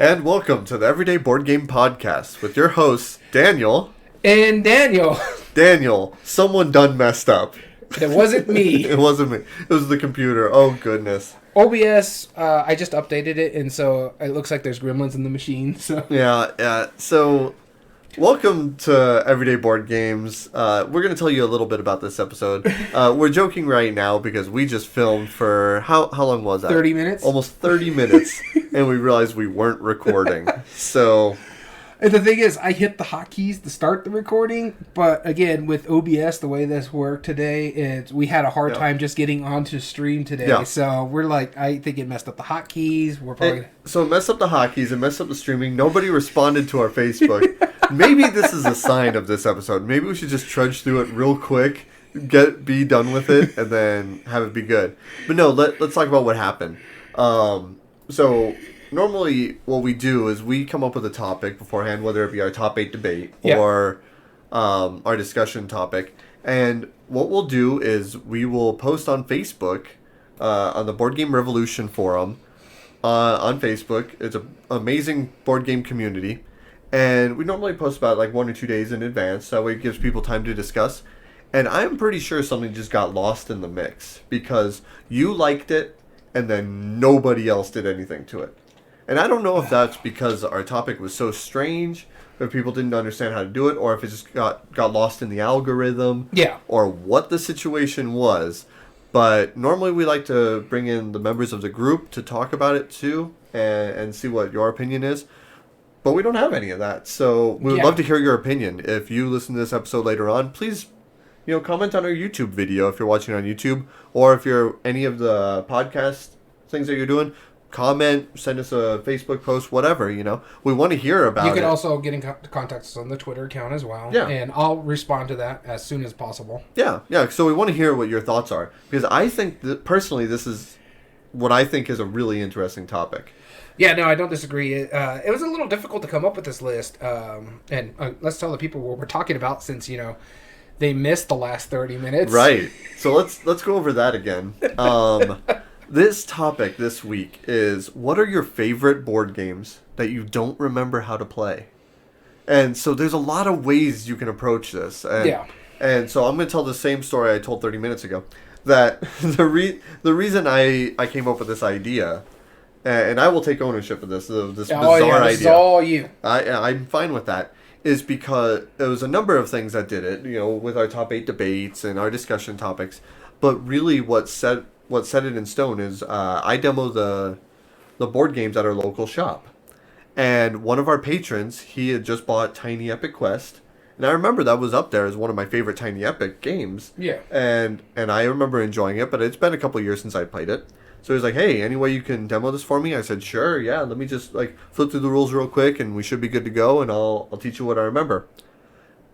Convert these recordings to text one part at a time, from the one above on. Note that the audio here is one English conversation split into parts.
And welcome to the Everyday Board Game Podcast with your hosts, Daniel. And Daniel. Daniel, someone done messed up. It wasn't me. It wasn't me. It was the computer. Oh, goodness. OBS, I just updated it, and so it looks like there's gremlins in the machine. So Yeah. So, welcome to Everyday Board Games. We're going to tell you a little bit about this episode. We're joking right now because we just filmed for, how long was that? 30 minutes? Almost 30 minutes, and we realized we weren't recording. So... And the thing is, I hit the hotkeys to start the recording, but again, with OBS, the way this worked today, we had a hard time just getting onto stream today. Yeah. So we're like, I think it messed up the hotkeys. So it messed up the hotkeys, it messed up the streaming. Nobody responded to our Facebook. Maybe this is a sign of this episode. Maybe we should just trudge through it real quick, be done with it, and then have it be good. But no, let's talk about what happened. So... Normally, what we do is we come up with a topic beforehand, whether it be our top 8 debate or our discussion topic. And what we'll do is we will post on Facebook, on the Board Game Revolution forum on Facebook. It's an amazing board game community. And we normally post about like 1 or 2 days in advance. That way it gives people time to discuss. And I'm pretty sure something just got lost in the mix because you liked it and then nobody else did anything to it. And I don't know if that's because our topic was so strange, or if people didn't understand how to do it, or if it just got lost in the algorithm, or what the situation was. But normally we like to bring in the members of the group to talk about it too, and see what your opinion is. But we don't have any of that, so we would love to hear your opinion. If you listen to this episode later on, please, comment on our YouTube video if you're watching on YouTube, or if you're any of the podcast things that you're doing. Comment, send us a Facebook post, whatever, We want to hear about it. You can also get in contact us on the Twitter account as well. Yeah. And I'll respond to that as soon as possible. Yeah. So we want to hear what your thoughts are. Because I think, that personally, this is what I think is a really interesting topic. Yeah, no, I don't disagree. It was a little difficult to come up with this list. And let's tell the people what we're talking about since, they missed the last 30 minutes. Right. So let's go over that again. This topic this week is, what are your favorite board games that you don't remember how to play? And so there's a lot of ways you can approach this. And so I'm going to tell the same story I told 30 minutes ago. That the reason I came up with this idea, and I will take ownership of this bizarre idea. It's all you. I'm fine with that. Is because there was a number of things that did it, with our top 8 debates and our discussion topics. But really what set it in stone is I demo the board games at our local shop. And one of our patrons, he had just bought Tiny Epic Quest. And I remember that was up there as one of my favorite Tiny Epic games. Yeah. And I remember enjoying it, but it's been a couple years since I played it. So he was like, hey, any way you can demo this for me? I said, sure, yeah. Let me just flip through the rules real quick and we should be good to go and I'll teach you what I remember.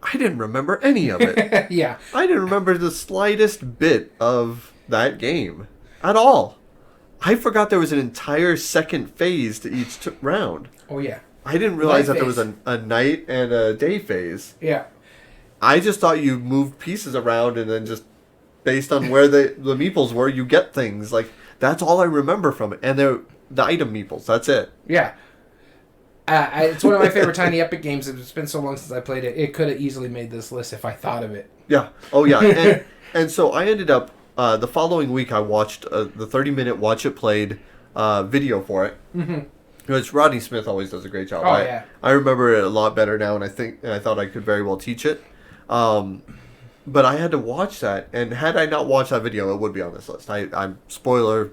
I didn't remember any of it. Yeah. I didn't remember the slightest bit of that game at all. I forgot there was an entire second phase to each round. Oh, yeah. I didn't realize that there was a night and a day phase. Yeah. I just thought you moved pieces around and then just based on where the meeples were, you get things. That's all I remember from it. And they're the item meeples. That's it. Yeah. It's one of my favorite Tiny Epic games. It's been so long since I played it. It could have easily made this list if I thought of it. Yeah. Oh, yeah. And so I ended up, the following week, I watched the 30-minute Watch It Played video for it. Mm-hmm. Which Rodney Smith always does a great job. Yeah. I remember it a lot better now, and I thought I could very well teach it. But I had to watch that, and had I not watched that video, it would be on this list. I'm spoiler,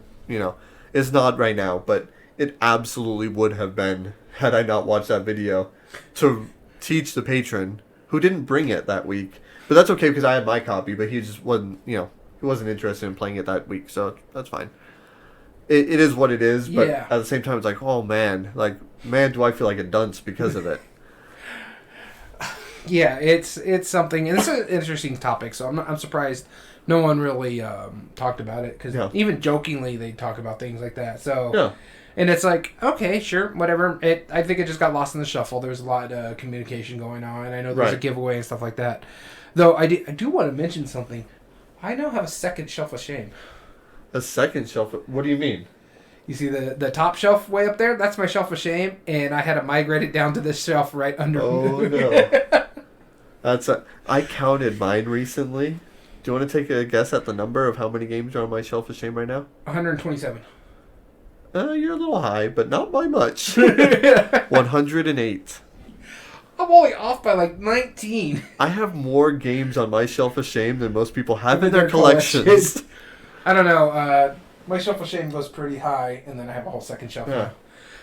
it's not right now, but it absolutely would have been had I not watched that video to teach the patron who didn't bring it that week. But that's okay because I had my copy, but he just wasn't, he wasn't interested in playing it that week, so that's fine. It is what it is, but at the same time, it's like, oh man, do I feel like a dunce because of it. Yeah, it's something, and it's an interesting topic, so I'm surprised no one really talked about it, because even jokingly they talk about things like that, so... And it's like, okay, sure, whatever. I think it just got lost in the shuffle. There's a lot of communication going on. I know there's a giveaway and stuff like that. Though I do want to mention something. I now have a second Shelf of Shame. A second Shelf? What do you mean? You see the top shelf way up there? That's my shelf of shame, and I had to migrate it down to this shelf right under. Oh no! I counted mine recently. Do you want to take a guess at the number of how many games are on my shelf of shame right now? 127. You're a little high, but not by much. 108. I'm only off by like 19. I have more games on my shelf of shame than most people have in their collections. I don't know. My shelf of shame goes pretty high, and then I have a whole second shelf now.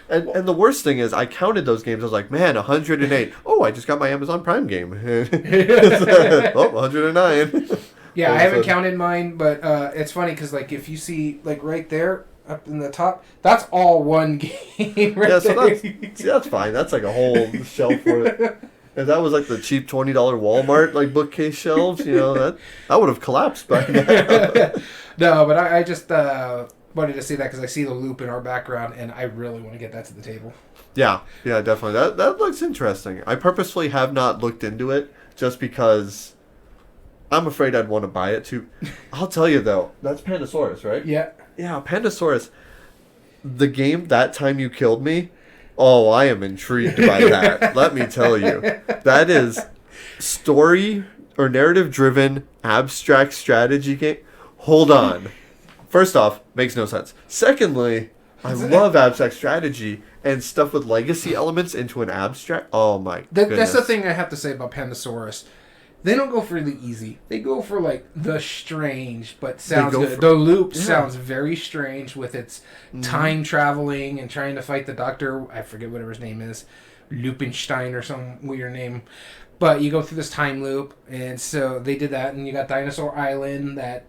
And the worst thing is, I counted those games. I was like, man, 108. Oh, I just got my Amazon Prime game. 109. Yeah, I haven't counted mine, but it's funny because like if you see like right there up in the top, that's all one game right there. That's fine. That's like a whole shelf for it. If that was like the cheap $20 Walmart like bookcase shelves, that would have collapsed by now. No, but I just wanted to see that because I see the loop in our background, and I really want to get that to the table. Yeah, definitely. That looks interesting. I purposefully have not looked into it just because I'm afraid I'd want to buy it too. I'll tell you though, that's Pandasaurus, right? Yeah. Yeah, Pandasaurus. The game That Time You Killed Me. Oh, I am intrigued by that. Let me tell you, that is story or narrative driven abstract strategy game. Hold on. First off, makes no sense. Secondly, I love abstract strategy and stuff with legacy elements into an abstract. Oh my goodness. That's the thing I have to say about Pandasaurus. They don't go for the easy. They go for like the strange, but sounds good. The loop sounds very strange with its time traveling and trying to fight the doctor. I forget whatever his name is. Lupenstein or some weird name. But you go through this time loop, and so they did that, and you got Dinosaur Island that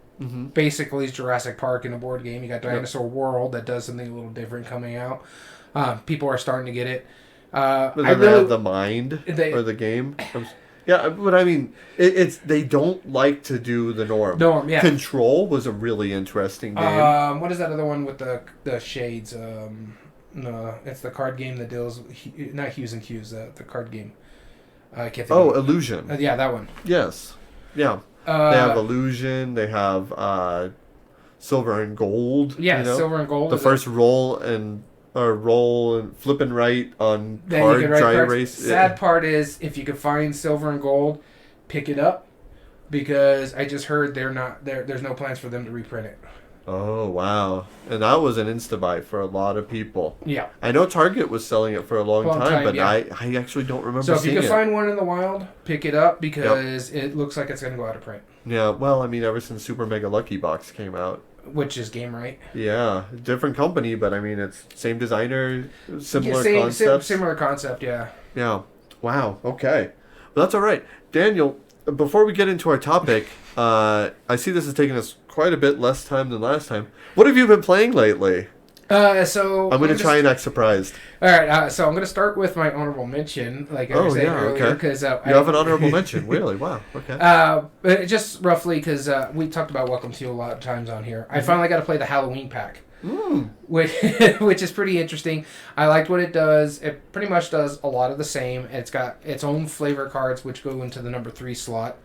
basically is Jurassic Park in a board game. You got Dinosaur World that does something a little different coming out. People are starting to get it. But then they have the mind or the game. Yeah, but I mean, it's they don't like to do the norm. Yeah. Control was a really interesting game. What is that other one with the shades? No, it's the card game that deals not Hues and Cues. The card game. I can't think. Oh, Illusion. Yeah, that one. Yes. Yeah. They have Illusion. They have Silver and Gold. Yeah, Silver and Gold. The first roll and flip and right on card dry erase. Sad part is if you could find Silver and Gold, pick it up because I just heard there's no plans for them to reprint it. Oh wow! And that was an insta-buy for a lot of people. Yeah, I know Target was selling it for a long time, but yeah. I actually don't remember. So if you can find one in the wild, pick it up because it looks like it's going to go out of print. Yeah, well, I mean, ever since Super Mega Lucky Box came out, which is Game Right. Yeah, different company, but I mean, it's same designer, similar concept. Similar concept, yeah. Yeah. Wow. Okay. Well, that's all right, Daniel. Before we get into our topic, I see this has taken us quite a bit less time than last time. What have you been playing lately? So I'm going to try and act surprised. All right, so I'm going to start with my honorable mention, like I was saying earlier, because you have an honorable mention, really? Wow. Okay. Just roughly because we talked about Welcome to a lot of times on here. I finally got to play the Halloween pack, which is pretty interesting. I liked what it does. It pretty much does a lot of the same. It's got its own flavor cards, which go into the number 3 slot.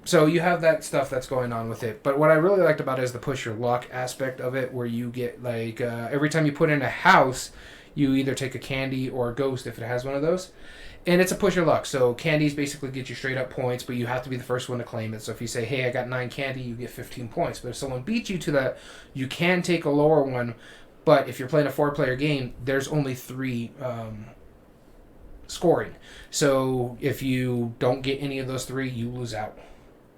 So you have that stuff that's going on with it. But what I really liked about it is the push your luck aspect of it, where you get like every time you put in a house, you either take a candy or a ghost if it has one of those. And it's a push your luck. So candies basically get you straight up points, but you have to be the first one to claim it. So if you say, hey, I got 9 candy, you get 15 points. But if someone beats you to that, you can take a lower one. But if you're playing a 4-player game, there's only 3 scoring. So if you don't get any of those 3, you lose out.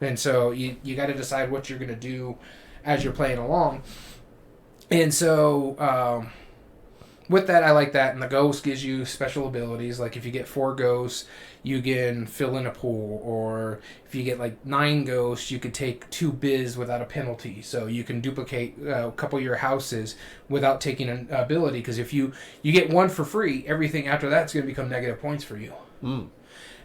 And so you got to decide what you're going to do as you're playing along. And so with that, I like that. And the ghost gives you special abilities. Like if you get 4 ghosts, you can fill in a pool. Or if you get like 9 ghosts, you could take 2 biz without a penalty. So you can duplicate a couple of your houses without taking an ability. Because if you get 1 for free, everything after that's going to become negative points for you.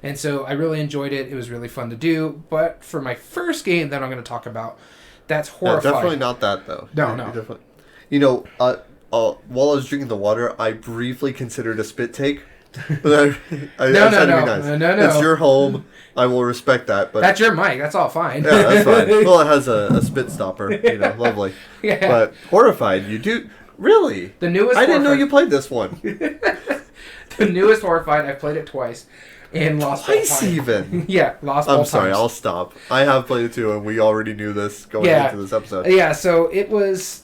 And so I really enjoyed it. It was really fun to do. But for my first game that I'm going to talk about, that's horrifying. Definitely not that, though. No. Definitely. You know, while I was drinking the water, I briefly considered a spit take. No. It's your home. I will respect that. But that's your mic. That's all fine. Yeah, that's fine. Well, it has a spit stopper. Lovely. Yeah. But Horrified, you do really. The newest. I didn't know you played this one. The newest Horrified. I've played it twice. And lost twice even. Yeah, lost. I'm sorry. I'll stop. I have played it too, and we already knew this going into this episode. Yeah. So it was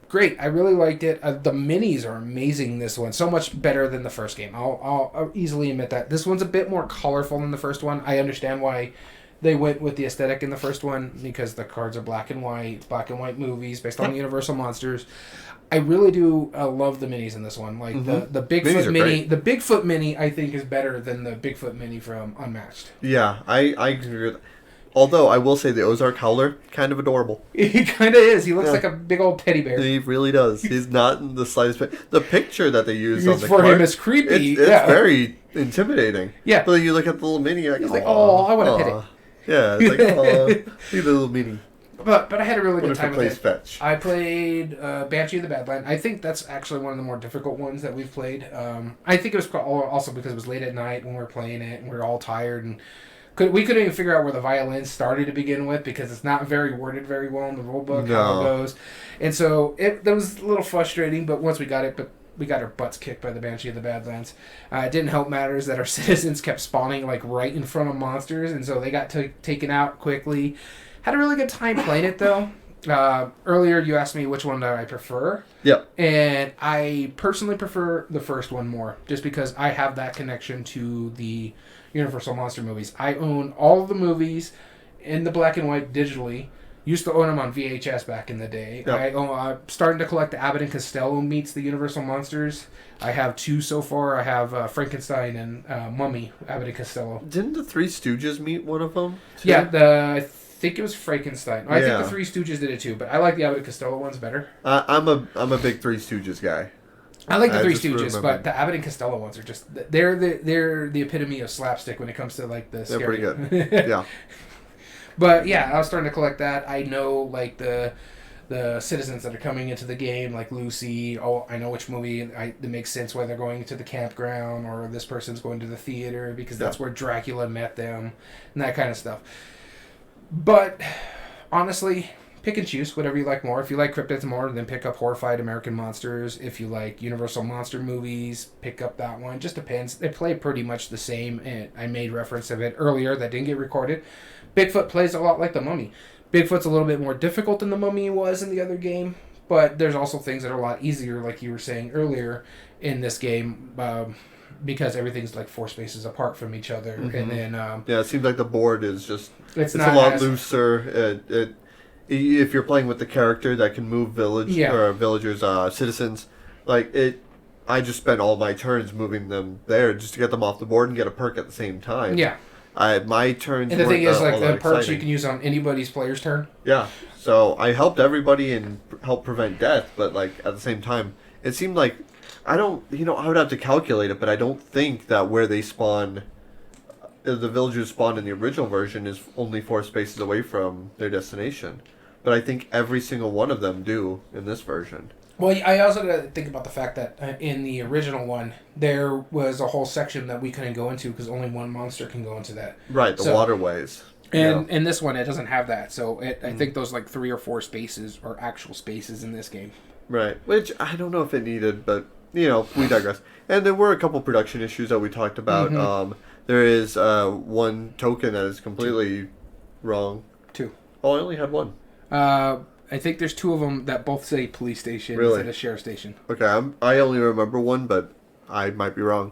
great. I really liked it. The minis are amazing. This one, so much better than the first game. I'll easily admit that. This one's a bit more colorful than the first one. I understand why they went with the aesthetic in the first one because the cards are black and white movies based on Universal Monsters. I really do love the minis in this one. Like the Bigfoot mini, the Bigfoot mini, I think is better than the Bigfoot mini from Unmatched. Yeah, I agree with that. Although I will say the Ozark Howler, kind of adorable. He kind of is. He looks like a big old teddy bear. He really does. He's not in the slightest bit. The picture that they use on the for card, him is creepy. It's very intimidating. Yeah. But then you look at the little mini, you're like, oh, I want to pet it. Yeah, it's like, oh, look at the little mini. But I had a really good time with it. Fetch? I played Banshee of the Badland. I think that's actually one of the more difficult ones that we've played. I think it was also because it was late at night when we were playing it and we were all tired and we couldn't even figure out where the violin started to begin with because it's not worded very well in the rule book how it goes. And so that was a little frustrating, but once we got it, we got our butts kicked by the Banshee of the Badlands. It didn't help matters that our citizens kept spawning like right in front of monsters, and so they got taken out quickly. Had a really good time playing it, though. Earlier, you asked me which one do I prefer. Yep. And I personally prefer the first one more, just because I have that connection to the Universal Monster movies. I own all of the movies in the black and white digitally. Used to own them on VHS back in the day. Yep. I'm starting to collect the Abbott and Costello meets the Universal Monsters. I have 2 so far. I have Frankenstein and Mummy, Abbott and Costello. Didn't the Three Stooges meet one of them, too? Yeah, I think it was Frankenstein. I think the Three Stooges did it too, but I like the Abbott and Costello ones better. I'm a big Three Stooges guy. I like the Three Stooges, but the Abbott and Costello ones are just they're the epitome of slapstick when it comes to like the scary. They're pretty good. Yeah. But yeah, I was starting to collect that. I know like the citizens that are coming into the game, like Lucy. Oh, I know which movie it makes sense why they're going to the campground or this person's going to the theater because that's where Dracula met them and that kind of stuff. But honestly, pick and choose whatever you like more. If you like cryptids more, then pick up Horrified American Monsters. If you like Universal Monster movies, pick up that one. Just depends. They play pretty much the same. And I made reference of it earlier that didn't get recorded. Bigfoot plays a lot like the Mummy. Bigfoot's a little bit more difficult than the Mummy was in the other game, but there's also things that are a lot easier, like you were saying earlier, in this game, because everything's like 4 spaces apart from each other. Mm-hmm. And then it seems like the board is just it's a lot looser. If you're playing with the character that can move villagers, citizens, I just spent all my turns moving them there just to get them off the board and get a perk at the same time. Yeah. My turns. And the thing is, like the perks you can use on anybody's player's turn. Yeah. So I helped everybody and helped prevent death, but like at the same time, it seemed like I would have to calculate it, but I don't think that where they spawn, the villagers spawn in the original version is only 4 spaces away from their destination. But I think every single one of them do in this version. Well, I also got to think about the fact that in the original one, there was a whole section that we couldn't go into because only one monster can go into that. Right, the waterways. And in this one, it doesn't have that. So I think those 3 or 4 spaces are actual spaces in this game. Right, which I don't know if it needed, but, we digress. And there were a couple production issues that we talked about. Mm-hmm. There is one token that is completely wrong. 2. Oh, I only had 1. I think there's 2 of them that both say police station instead of sheriff station. Okay, I only remember 1, but I might be wrong.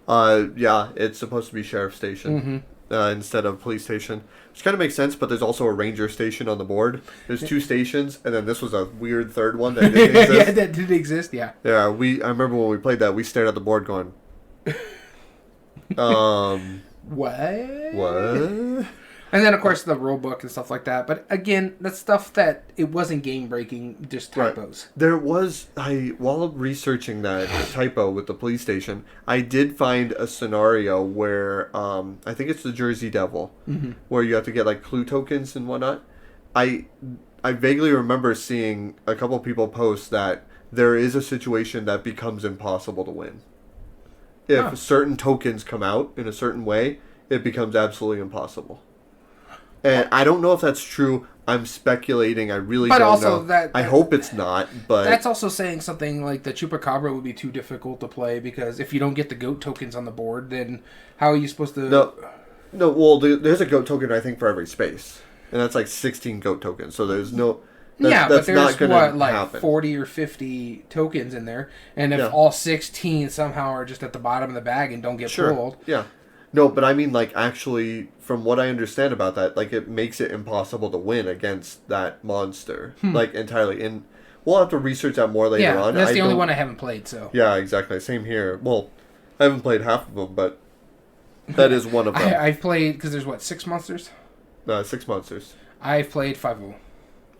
It's supposed to be sheriff station instead of police station, which kind of makes sense. But there's also a ranger station on the board. There's 2 stations, and then this was a weird third one that didn't exist. Yeah, that did exist. Yeah. Yeah, I remember when we played that, we stared at the board going, What? And then, of course, the rule book and stuff like that. But again, that's stuff that it wasn't game breaking, just typos. Right. There was, while researching that typo with the police station, I did find a scenario where, I think it's the Jersey Devil, where you have to get clue tokens and whatnot. I vaguely remember seeing a couple people post that there is a situation that becomes impossible to win. if certain tokens come out in a certain way, it becomes absolutely impossible. And I don't know if that's true. I'm speculating. I really don't know. I hope it's not, but... That's also saying something like the Chupacabra would be too difficult to play, because if you don't get the goat tokens on the board, then how are you supposed to... No, well, there's a goat token, I think, for every space. And that's like 16 goat tokens, so there's no... but there's happen. 40 or 50 tokens in there, and if all 16 somehow are just at the bottom of the bag and don't get pulled... Yeah. No, but I mean, like, actually, from what I understand about that, like, it makes it impossible to win against that monster, like, entirely. And we'll have to research that more later on. That's the only one I haven't played, so... Yeah, exactly. Same here. Well, I haven't played half of them, but that is one of them. I've played, because there's, 6 monsters? 6 monsters. I've played 5 of them.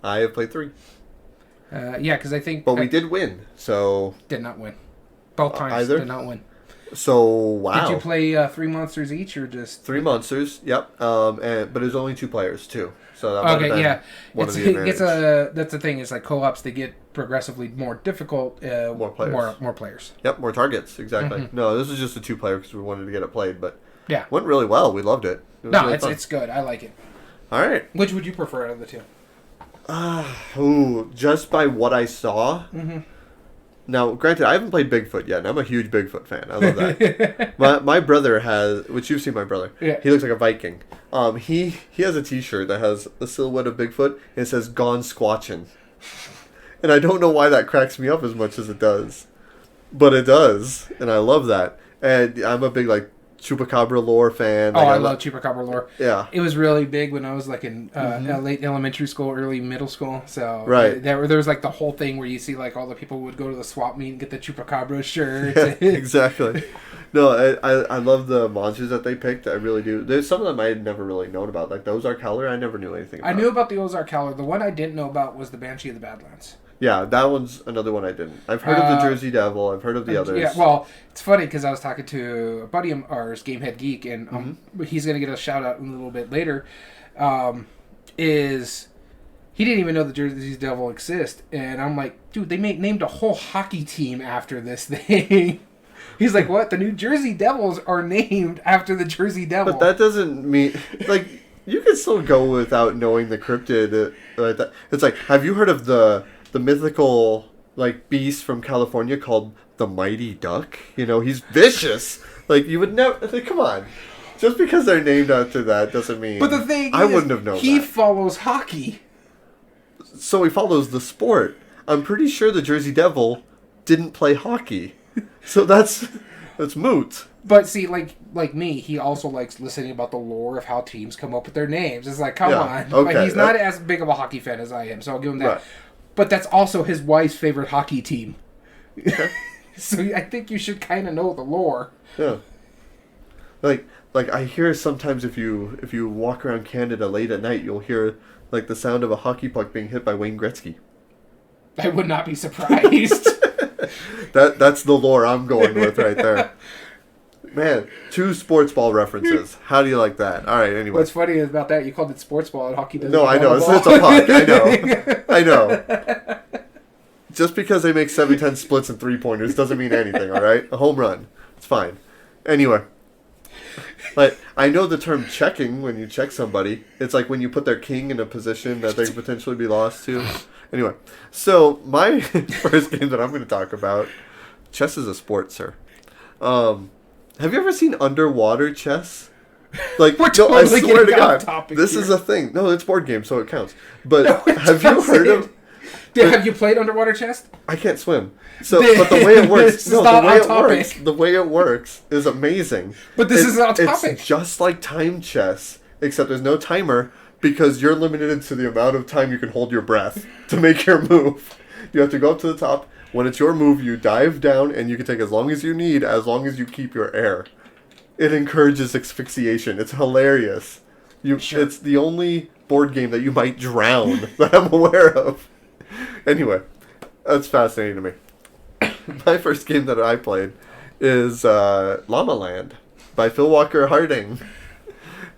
I have played 3. Because I think... But we did win, so... Did not win. Both times did not win. So, wow. Did you play 3 monsters each, or just... 3 monsters, yep. But there's only 2 players, too. So that one of the advantages. That's the thing, is like co-ops, they get progressively more difficult. More players. More players. Yep, more targets, exactly. Mm-hmm. No, this is just a 2-player because we wanted to get it played, but yeah, went really well. We loved it. It's good. I like it. All right. Which would you prefer out of the 2? Just by what I saw... Mm-hmm. Now, granted, I haven't played Bigfoot yet, and I'm a huge Bigfoot fan. I love that. my brother has, which you've seen my brother. Yeah. He looks like a Viking. He has a T-shirt that has a silhouette of Bigfoot, and it says "Gone Squatchin'," and I don't know why that cracks me up as much as it does, but it does, and I love that. And I'm a big Chupacabra lore fan. I love Chupacabra lore. Yeah. It was really big when I was in late elementary school, early middle school. So right. There was the whole thing where you see all the people would go to the swap meet and get the Chupacabra shirts. Yeah, exactly. No, I love the monsters that they picked. I really do. There's some of them I had never really known about. Like the Ozark Howler, I never knew anything about. I knew about the Ozark Howler. The one I didn't know about was the Banshee of the Badlands. Yeah, that one's another one I didn't. I've heard of the Jersey Devil. I've heard of the others. Yeah, well, it's funny because I was talking to a buddy of ours, Gamehead Geek, and he's going to get a shout out a little bit later. Is he didn't even know the Jersey Devil exists, and I'm like, dude, they named a whole hockey team after this thing. He's like, what? The New Jersey Devils are named after the Jersey Devil. But that doesn't mean you can still go without knowing the cryptid. It's like, have you heard of the mythical beast from California called the Mighty Duck? He's vicious. You would never. Come on, just because they're named after that doesn't mean. But the thing I wouldn't have known. He follows hockey, so he follows the sport. I'm pretty sure the Jersey Devil didn't play hockey, so that's moot. But see, like me, he also likes listening about the lore of how teams come up with their names. It's come on. Okay. He's not as big of a hockey fan as I am, so I'll give him that. Right. But that's also his wife's favorite hockey team. Okay. So I think you should kind of know the lore. Yeah. I hear sometimes if you walk around Canada late at night, you'll hear the sound of a hockey puck being hit by Wayne Gretzky. I would not be surprised. That's the lore I'm going with right there. Man, 2 sports ball references. How do you like that? All right, anyway. What's funny about that, you called it sports ball and hockey doesn't. No, I know. It's a puck. I know. Just because they make 7-10 splits and 3-pointers doesn't mean anything, all right? A home run. It's fine. Anyway. I know the term checking when you check somebody. It's like when you put their king in a position that they could potentially be lost to. Anyway. So, my first game that I'm going to talk about, chess is a sport, sir. Have you ever seen underwater chess? We're totally I swear to God, topic this here. is a thing. No, it's board game, so it counts. But have you heard of? Have you played underwater chess? I can't swim. So, but the way it works, the way it works is amazing. But this is not topic. It's just like time chess, except there's no timer because you're limited to the amount of time you can hold your breath to make your move. You have to go up to the top. When it's your move, you dive down, and you can take as long as you need, as long as you keep your air. It encourages asphyxiation. It's hilarious. Sure. It's the only board game that you might drown that I'm aware of. Anyway, that's fascinating to me. My first game that I played is Llama Land by Phil Walker Harding.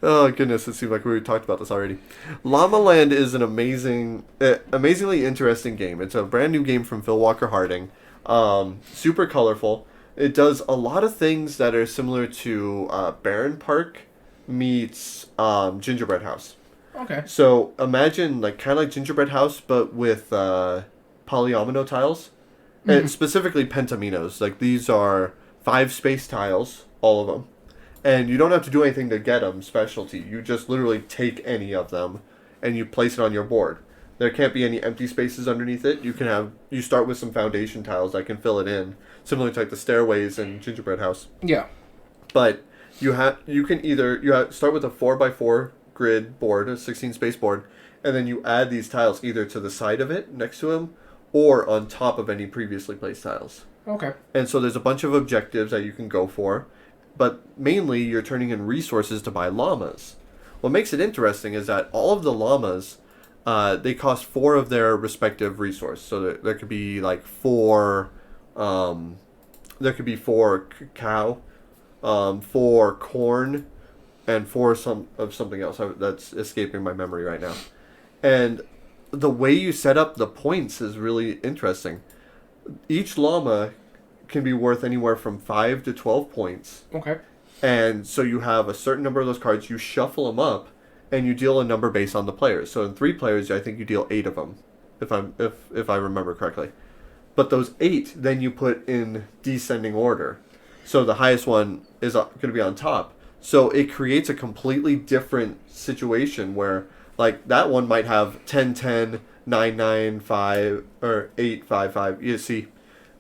Oh, goodness, it seems like we talked about this already. Llama Land is an amazingly interesting game. It's a brand new game from Phil Walker Harding. Super colorful. It does a lot of things that are similar to Barren Park meets Gingerbread House. Okay. So imagine kind of like Gingerbread House, but with polyomino tiles, and specifically pentaminos. Like these are 5 space tiles, all of them, and you don't have to do anything to get them specialty. You just literally take any of them, and you place it on your board. There can't be any empty spaces underneath it. You start with some foundation tiles that can fill it in, similar to like the stairways in Gingerbread House. Yeah. But you can either start with a 4x4 grid board, a 16 space board, and then you add these tiles either to the side of it next to them or on top of any previously placed tiles. Okay. And so there's a bunch of objectives that you can go for, but mainly you're turning in resources to buy llamas. What makes it interesting is that all of the llamas, they cost 4 of their respective resource. So there could be like 4, there could be 4 cacao, 4 corn, and 4 something else that's escaping my memory right now. And the way you set up the points is really interesting. Each llama can be worth anywhere from 5 to 12 points. Okay. And so you have a certain number of those cards. You shuffle them up, and you deal a number based on the players. So in 3 players, I think you deal 8 of them, if I remember correctly. But those 8, then you put in descending order. So the highest one is going to be on top. So it creates a completely different situation where, like, that one might have 10, 10, 9, 9, 5, or 8, 5, 5. You see,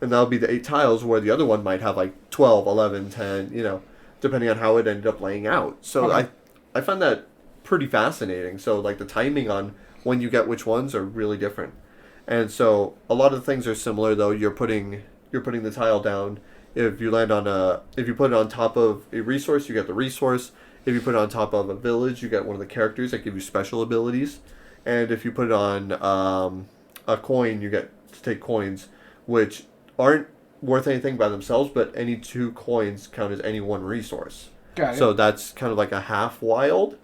and that'll be the 8 tiles, where the other one might have like 12, 11, 10, depending on how it ended up laying out. So okay. I find that pretty fascinating. So like the timing on when you get which ones are really different. And so a lot of the things are similar, though. You're putting the tile down. If you put it on top of a resource, you get the resource. If you put it on top of a village, you get one of the characters that give you special abilities. And if you put it on a coin, you get to take coins, which aren't worth anything by themselves, but any 2 coins count as any 1 resource. Got it. So that's kind of like a half wild.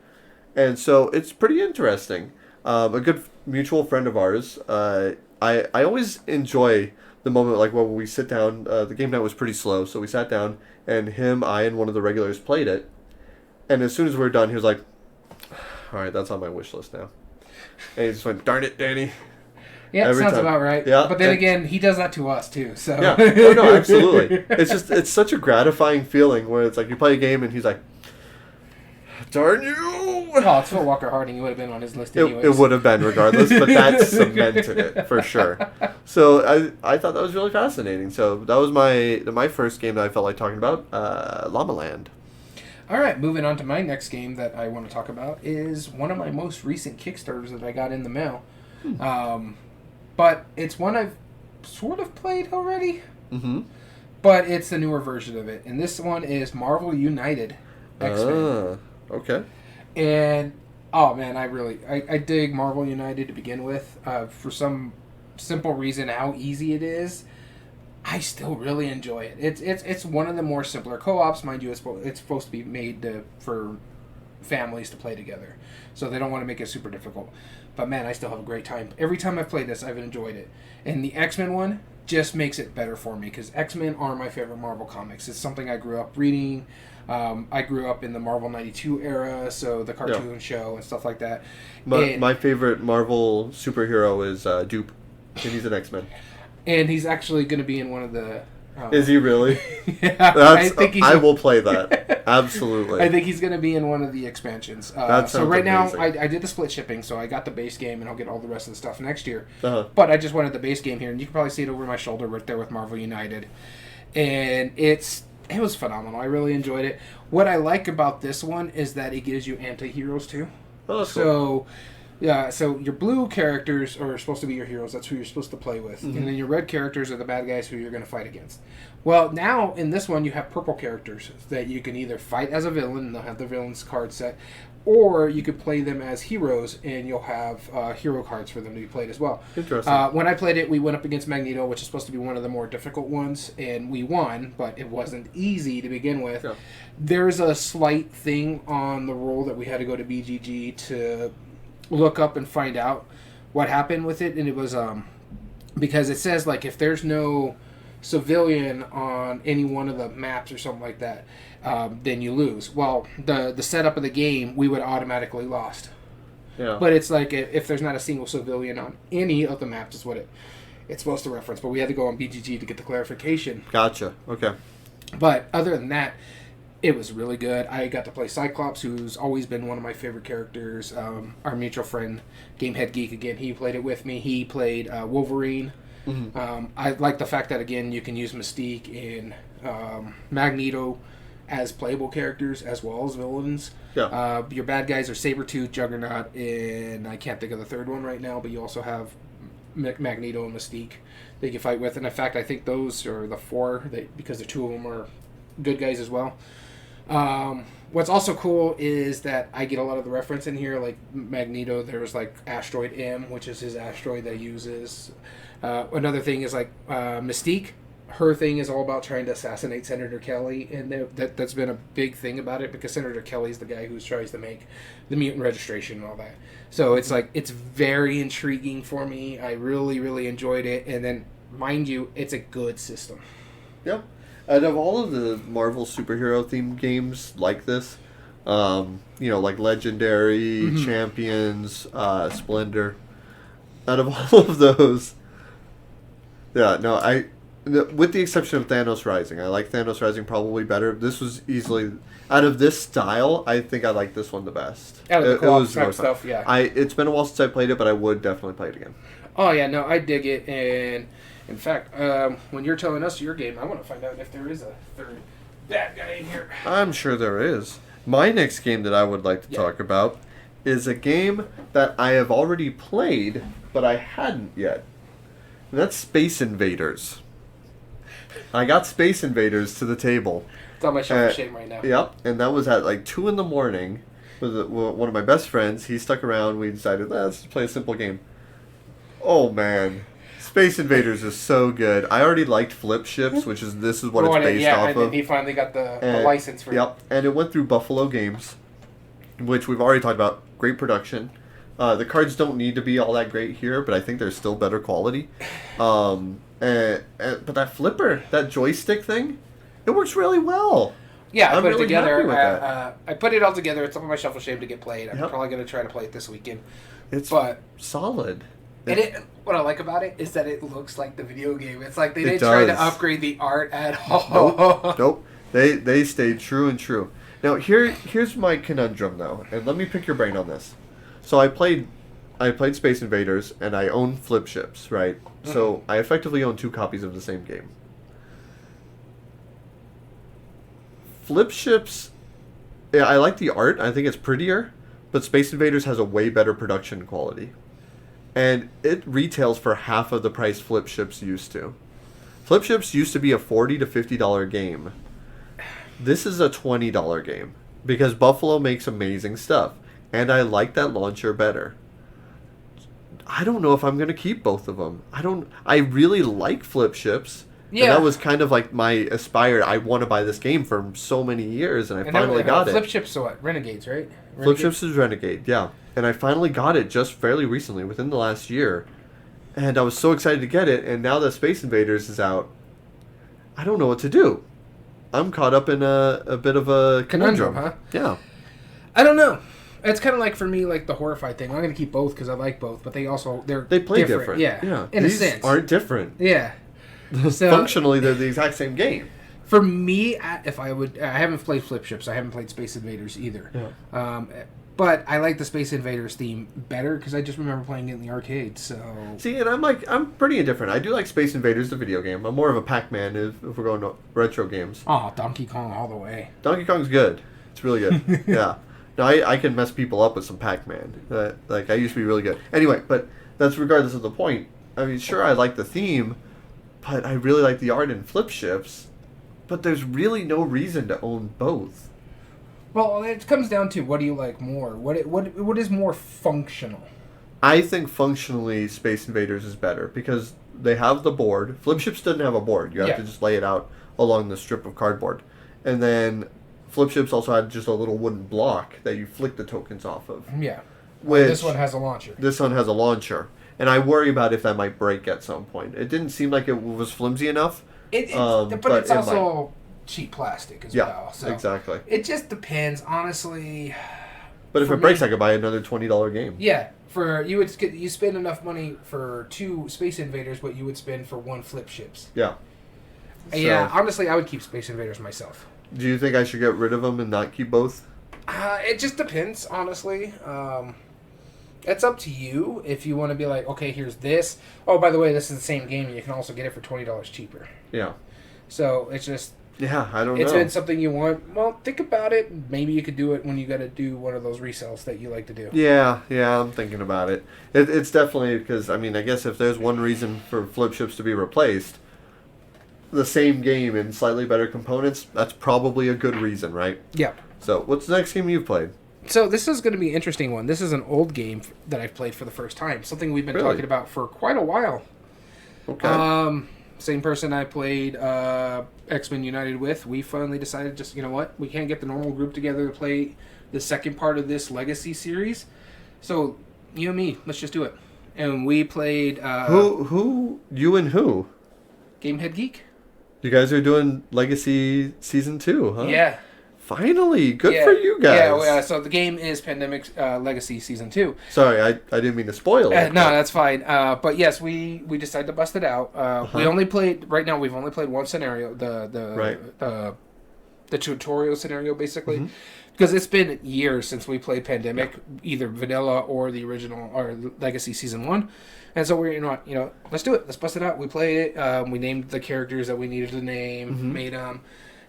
And so it's pretty interesting. A good mutual friend of ours, I always enjoy the moment like when we sit down. The game night was pretty slow, so we sat down, and I and one of the regulars played it. And as soon as we were done, he was like, all right, that's on my wish list now. And he just went, darn it, Danny. Yeah, sounds about right. Yeah, but then again, he does that to us too. So yeah, no, absolutely. It's such a gratifying feeling where it's like you play a game and he's like, darn you. Oh, it's Phil Walker Harding. He would have been on his list anyways. It would have been regardless, but that cemented it for sure. So I thought that was really fascinating. So that was my first game that I felt like talking about, Llama Land. All right, moving on to my next game that I want to talk about is one of my most recent Kickstarters that I got in the mail. But it's one I've sort of played already. Mm-hmm. But it's the newer version of it. And this one is Marvel United X-Men. Okay. And, oh man, I dig Marvel United to begin with. For some simple reason, how easy it is. I still really enjoy it. It's one of the more simpler co-ops, mind you. It's supposed to be made for families to play together, so they don't want to make it super difficult. But man, I still have a great time. Every time I've played this, I've enjoyed it. And the X-Men one just makes it better for me because X-Men are my favorite Marvel comics. It's something I grew up reading. I grew up in the Marvel 92 era, so the cartoon show and stuff like that. My favorite Marvel superhero is Dupe, and he's an X-Men. And he's actually going to be in one of the... Is he really? Yeah. I will play that. Absolutely. I think he's going to be in one of the expansions. So right now, I did the split shipping, so I got the base game, and I'll get all the rest of the stuff next year. Uh-huh. But I just wanted the base game here, and you can probably see it over my shoulder right there with Marvel United. And it was phenomenal. I really enjoyed it. What I like about this one is that it gives you anti-heroes, too. Oh, that's cool. Yeah, so your blue characters are supposed to be your heroes. That's who you're supposed to play with. Mm-hmm. And then your red characters are the bad guys who you're going to fight against. Well, now in this one you have purple characters that you can either fight as a villain, and they'll have the villain's card set, or you could play them as heroes, and you'll have hero cards for them to be played as well. Interesting. When I played it, we went up against Magneto, which is supposed to be one of the more difficult ones, and we won, but it wasn't easy to begin with. Yeah. There's a slight thing on the roll that we had to go to BGG to look up and find out what happened with it, and it was because it says like if there's no civilian on any one of the maps or something like that, then you lose. Well, the setup of the game, we would automatically lost. Yeah. But it's like if there's not a single civilian on any of the maps, is what it's supposed to reference. But we had to go on BGG to get the clarification. Gotcha. Okay. But other than that, it was really good. I got to play Cyclops, who's always been one of my favorite characters. Our mutual friend, Gamehead Geek, again, he played it with me. He played Wolverine. Mm-hmm. I like the fact that, again, you can use Mystique and Magneto as playable characters as well as villains. Yeah. Your bad guys are Sabretooth, Juggernaut, and I can't think of the third one right now, but you also have Magneto and Mystique that you can fight with. And in fact, I think those are the four, because the two of them are good guys as well. What's also cool is that I get a lot of the reference in here, like Magneto, there's like Asteroid M, which is his asteroid that he uses. Another thing is like Mystique. Her thing is all about trying to assassinate Senator Kelly, and that's been a big thing about it because Senator Kelly's the guy who tries to make the mutant registration and all that. So it's like, it's very intriguing for me. I really, really enjoyed it. And then, mind you, it's a good system. Yep. Out of all of the Marvel superhero themed games like this, like Legendary, mm-hmm. Champions, Splendor, out of all of those, with the exception of Thanos Rising, I like Thanos Rising probably better. This was easily, out of this style, I think I like this one the best. Out of the co-op type stuff, yeah. It's been a while since I played it, but I would definitely play it again. Oh yeah, no, I dig it, and in fact, when you're telling us your game, I want to find out if there is a third bad guy in here. I'm sure there is. My next game that I would like to talk about is a game that I have already played, but I hadn't yet. And that's Space Invaders. I got Space Invaders to the table. It's on my shelf of shame right now. Yep, and that was at like 2 in the morning with one of my best friends. He stuck around. We decided, let's just play a simple game. Oh, man. Space Invaders is so good. I already liked Flip Ships, this is what it's based off of. Yeah, and he finally got the license for it. Yep, and it went through Buffalo Games, which we've already talked about. Great production. The cards don't need to be all that great here, but I think they're still better quality. But that flipper, that joystick thing, it works really well. Yeah, I put it together. I put it all together. It's on my shelf of shame to get played. I'm probably going to try to play it this weekend. It's solid. And what I like about it is that it looks like the video game. It's like they didn't try to upgrade the art at all. Nope. They stayed true and true. Now here's my conundrum though, and let me pick your brain on this. So I played Space Invaders and I own Flip Ships, right? Mm-hmm. So I effectively own 2 copies of the same game. Flip Ships, yeah, I like the art. I think it's prettier, but Space Invaders has a way better production quality. And it retails for half of the price Flip Ships used to. Flip Ships used to be a $40 to $50 game. This is a $20 game because Buffalo makes amazing stuff. And I like that launcher better. I don't know if I'm going to keep both of them. I really like Flip Ships. Yeah. And that was kind of like my I want to buy this game for so many years, and I finally got it. Flip Ships, so what? Renegades, right? Flip Ships is Renegade, yeah. And I finally got it just fairly recently, within the last year. And I was so excited to get it, and now that Space Invaders is out, I don't know what to do. I'm caught up in a bit of a conundrum, huh? Yeah. I don't know. It's kind of like, for me, like the Horrified thing. I'm going to keep both because I like both, but they play different. Yeah. In These a sense. aren't different. Yeah. So, functionally, they're the exact same game. For me, I haven't played Flip Ships. I haven't played Space Invaders either. Yeah. But I like the Space Invaders theme better because I just remember playing it in the arcade. So see, and I'm pretty indifferent. I do like Space Invaders, the video game. I'm more of a Pac-Man if we're going to retro games. Oh, Donkey Kong all the way. Donkey Kong's good. It's really good. Yeah. No, I can mess people up with some Pac-Man. I used to be really good. Anyway, but that's regardless of the point. I mean, sure, I like the theme, but I really like the art in Flip Ships. But there's really no reason to own both. Well, it comes down to what do you like more? What is more functional? I think functionally Space Invaders is better because they have the board. Flip Ships doesn't have a board. You have to just lay it out along the strip of cardboard. And then Flip Ships also had just a little wooden block that you flick the tokens off of. Yeah. This one has a launcher. This one has a launcher. And I worry about if that might break at some point. It didn't seem like it was flimsy enough. But it's also cheap plastic as well. So exactly. It just depends, honestly. But if it breaks, I could buy another $20 game. Yeah, you spend enough money for 2 Space Invaders, what you would spend for 1 Flip Ships. Yeah. Yeah, honestly, I would keep Space Invaders myself. Do you think I should get rid of them and not keep both? It just depends, honestly. It's up to you if you want to be like, okay, here's this. Oh, by the way, this is the same game. You can also get it for $20 cheaper. Yeah. So it's just... Yeah, I don't know. It's been something you want. Well, think about it. Maybe you could do it when you got to do one of those resales that you like to do. Yeah, I'm thinking about it. It's definitely because, I mean, I guess if there's one reason for Flip Ships to be replaced, the same game in slightly better components, that's probably a good reason, right? Yeah. So, what's the next game you've played? So, this is going to be an interesting one. This is an old game that I've played for the first time. Something we've been talking about for quite a while. Okay. Same person I played X-Men United with. We finally decided just, you know what? We can't get the normal group together to play the second part of this Legacy series. So, you and me, let's just do it. And we played... Who? You and who? Gamehead Geek. You guys are doing Legacy Season 2, huh? Yeah. Finally, good for you guys. Yeah, so the game is Pandemic Legacy Season 2. Sorry, I didn't mean to spoil it. No, that's fine. But yes, we decided to bust it out. We only played, right now we've only played one scenario, the tutorial scenario basically. Mm-hmm. Because it's been years since we played Pandemic, either vanilla or the original, or Legacy Season 1. And so we're, you know, let's do it. Let's bust it out. We played it. We named the characters that we needed to name, made them.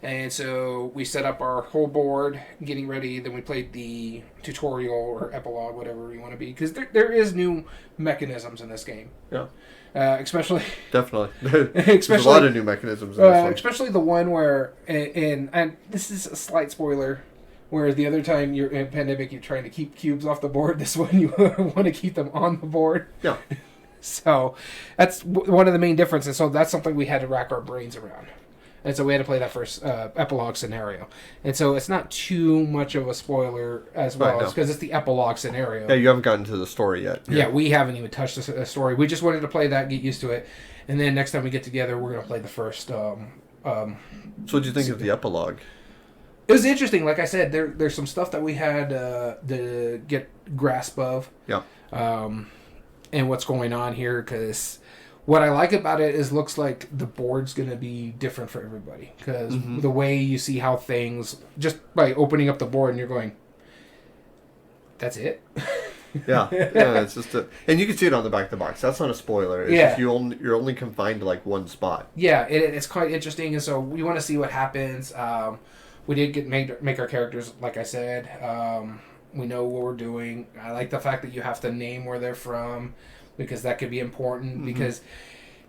And so we set up our whole board, getting ready. Then we played the tutorial or epilogue, whatever you want to be, because there is new mechanisms in this game. Yeah. Especially. Definitely. There's a lot of new mechanisms in this one. Especially the one where, and this is a slight spoiler, where the other time you're in Pandemic, you're trying to keep cubes off the board. This one, you want to keep them on the board. Yeah. So that's one of the main differences. So that's something we had to rack our brains around. And so we had to play that first epilogue scenario. And so it's not too much of a spoiler as well, because it's the epilogue scenario. Yeah, you haven't gotten to the story yet. Yeah, we haven't even touched the story. We just wanted to play that, get used to it. And then next time we get together, we're going to play the first... So what did you think of the epilogue? It was interesting. Like I said, there's some stuff that we had to get grasp of. Yeah. And what's going on here, because... What I like about it is looks like the board's going to be different for everybody. Because the way you see how things... Just by opening up the board and you're going... That's it? Yeah, it's just and you can see it on the back of the box. That's not a spoiler. It's just you're only confined to like one spot. Yeah, it's quite interesting. And so we want to see what happens. We did make our characters, like I said. We know what we're doing. I like the fact that you have to name where they're from. Because that could be important, because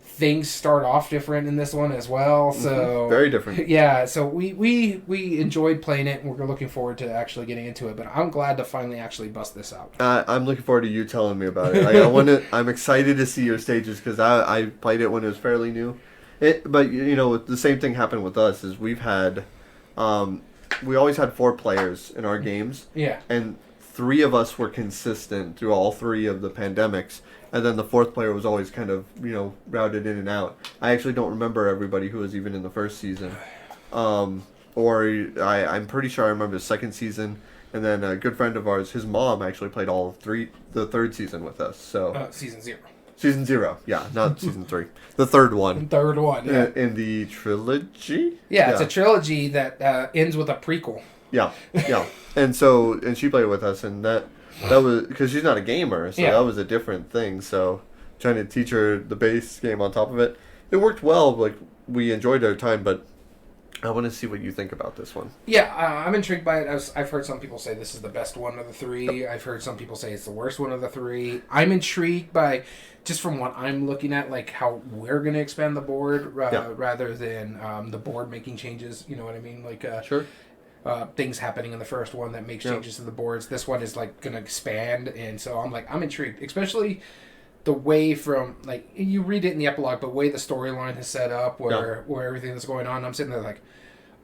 things start off different in this one as well. So very different. Yeah, so we enjoyed playing it, and we're looking forward to actually getting into it. But I'm glad to finally actually bust this out. I'm looking forward to you telling me about it. Like, I'm excited to see your stages, because I played it when it was fairly new. But you know, the same thing happened with us. Is we've had, we always had 4 players in our games. Yeah. And 3 of us were consistent through all 3 of the pandemics. And then the 4th player was always kind of, you know, routed in and out. I actually don't remember everybody who was even in the first season. I'm pretty sure I remember the second season. And then a good friend of ours, his mom actually played all of the third season with us. So Season 0. Season 0, yeah, not Season 3. The third one. Third one, yeah. In the trilogy? Yeah, it's a trilogy that ends with a prequel. Yeah. And she played with us, and that was because she's not a gamer, so that was a different thing. So trying to teach her the base game on top of it, it worked well. Like, we enjoyed our time, but I want to see what you think about this one. Yeah, I'm intrigued by it. I've heard some people say this is the best one of the 3. Yep. I've heard some people say it's the worst one of the 3. I'm intrigued by, just from what I'm looking at, like how we're going to expand the board rather than the board making changes. You know what I mean? Like sure. Things happening in the first one that makes changes to the boards. This one is like going to expand, and so I'm intrigued, especially the way from, like, you read it in the epilogue, but the way the storyline is set up, where everything that's going on, I'm sitting there like,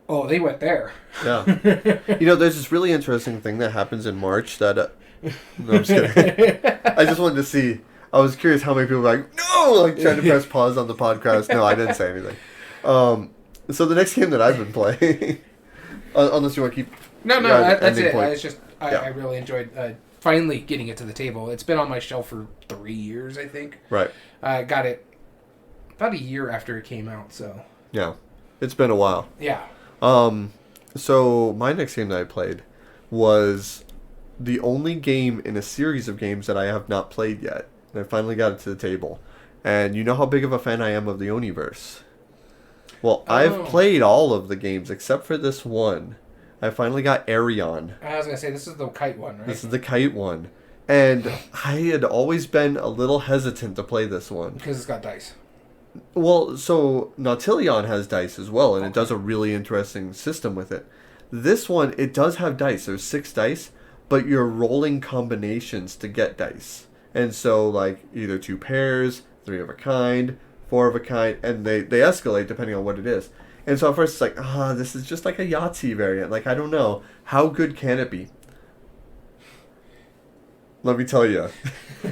oh, they went there. Yeah. You know, there's this really interesting thing that happens in March that... no, I'm just kidding. I just wanted to see. I was curious how many people were like, no! Like, trying to press pause on the podcast. No, I didn't say anything. So the next game that I've been playing, unless you want to keep... No, that's it. It's just, I really enjoyed finally getting it to the table. It's been on my shelf for 3 years, I think. Right. I got it about a year after it came out, so... Yeah. It's been a while. Yeah. So my next game that I played was the only game in a series of games that I have not played yet. And I finally got it to the table. And you know how big of a fan I am of the Oniverse. Well, I've played all of the games except for this one. I finally got Arion. I was going to say, this is the kite one, right? This is the kite one. And I had always been a little hesitant to play this one. Because it's got dice. Well, so Nautilion has dice as well, and it does a really interesting system with it. This one, it does have dice. There's 6 dice, but you're rolling combinations to get dice. And so, like, either 2 pairs, 3 of a kind, 4 of a kind, and they escalate depending on what it is. And so at first it's like, this is just like a Yahtzee variant. Like, I don't know. How good can it be? Let me tell you.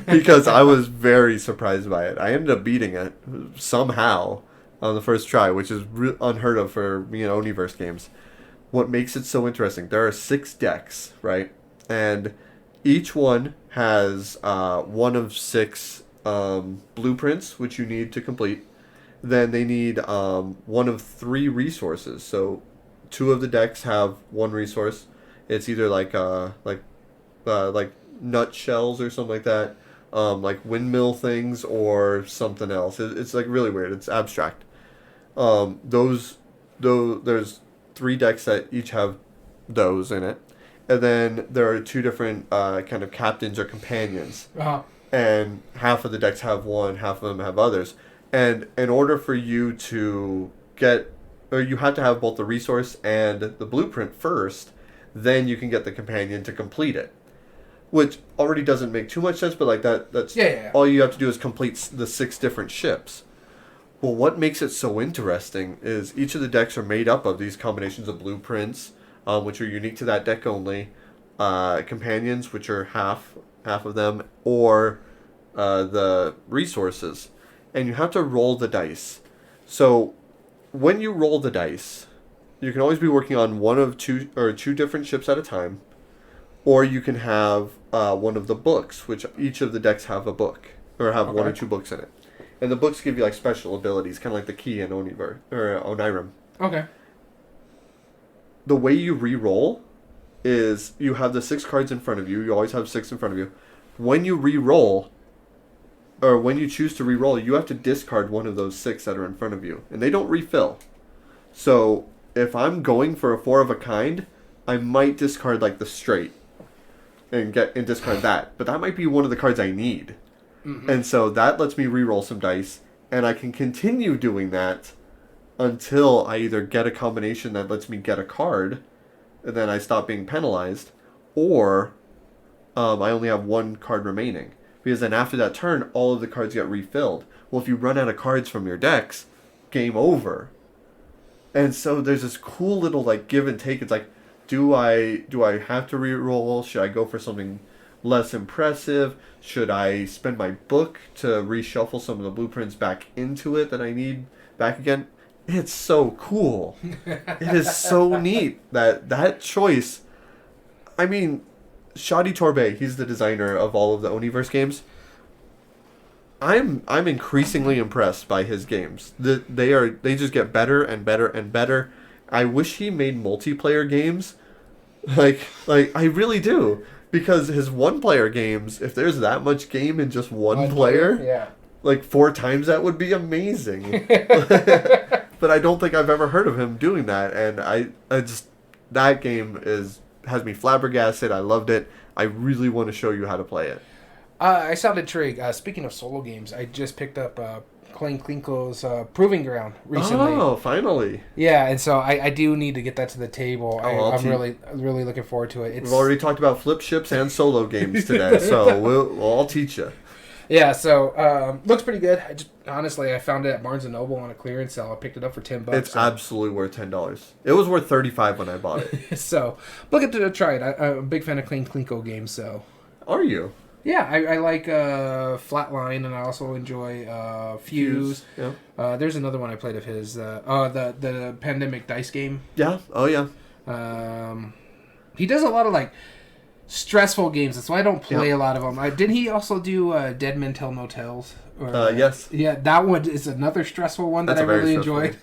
Because I was very surprised by it. I ended up beating it somehow on the first try, which is unheard of for me and Oniverse games. What makes it so interesting, there are 6 decks, right? And each one has one of 6 blueprints, which you need to complete. Then they need one of 3 resources. So 2 of the decks have 1 resource. It's either like nut shells or something like that, like windmill things or something else. It's like really weird. It's abstract. There's 3 decks that each have those in it, and then there are 2 different kind of captains or companions. Uh-huh. And half of the decks have one, half of them have others. And in order for you to get, or you have to have both the resource and the blueprint first, then you can get the companion to complete it. Which already doesn't make too much sense, but like that's all you have to do is complete the 6 different ships. Well, what makes it so interesting is each of the decks are made up of these combinations of blueprints, which are unique to that deck only, companions, which are half of them, or the resources. And you have to roll the dice. So when you roll the dice, you can always be working on one of 2 different ships at a time, or you can have one of the books, which each of the decks have a book, or have 1 or 2 books in it. And the books give you like special abilities, kind of like the key in Onirim. Okay. The way you re-roll is you have the 6 cards in front of you. You always have 6 in front of you. When you re-roll, or when you choose to re-roll, you have to discard one of those 6 that are in front of you. And they don't refill. So if I'm going for a 4 of a kind, I might discard like the straight and discard that. But that might be one of the cards I need. Mm-hmm. And so that lets me re-roll some dice. And I can continue doing that until I either get a combination that lets me get a card, and then I stop being penalized, or I only have 1 card remaining. Because then after that turn, all of the cards get refilled. Well, if you run out of cards from your decks, game over. And so there's this cool little like give and take. It's like, do I have to re-roll? Should I go for something less impressive? Should I spend my book to reshuffle some of the blueprints back into it that I need back again? It's so cool. It is so neat that choice. I mean, Shadi Torbey, he's the designer of all of the Oniverse games. I'm increasingly impressed by his games. They just get better and better and better. I wish he made multiplayer games. Like I really do. Because his one-player games, if there's that much game in just one player, yeah, like 4 times that would be amazing. But I don't think I've ever heard of him doing that, and I just, that game has me flabbergasted. I loved it. I really want to show you how to play it. I sound intrigued. Speaking of solo games, I just picked up Klein Klinko's Proving Ground recently. Oh, finally. Yeah, and so I do need to get that to the table. I'm really looking forward to it. We've already talked about flip ships and solo games today, so I'll teach you. Yeah, so looks pretty good. Honestly, I found it at Barnes & Noble on a clearance sale. I picked it up for $10. It's absolutely worth $10. It was worth $35 when I bought it. So, looking to try it. I'm a big fan of Klein Klinko games, so. Are you? Yeah, I like Flatline, and I also enjoy Fuse. Yeah. There's another one I played of his. The Pandemic dice game. Yeah. Oh yeah. He does a lot of like stressful games. That's why I don't play Yeah. a lot of them. Didn't he also do Dead Men Tell No Tales? Yes. Yeah, that one is another stressful one that I really enjoyed.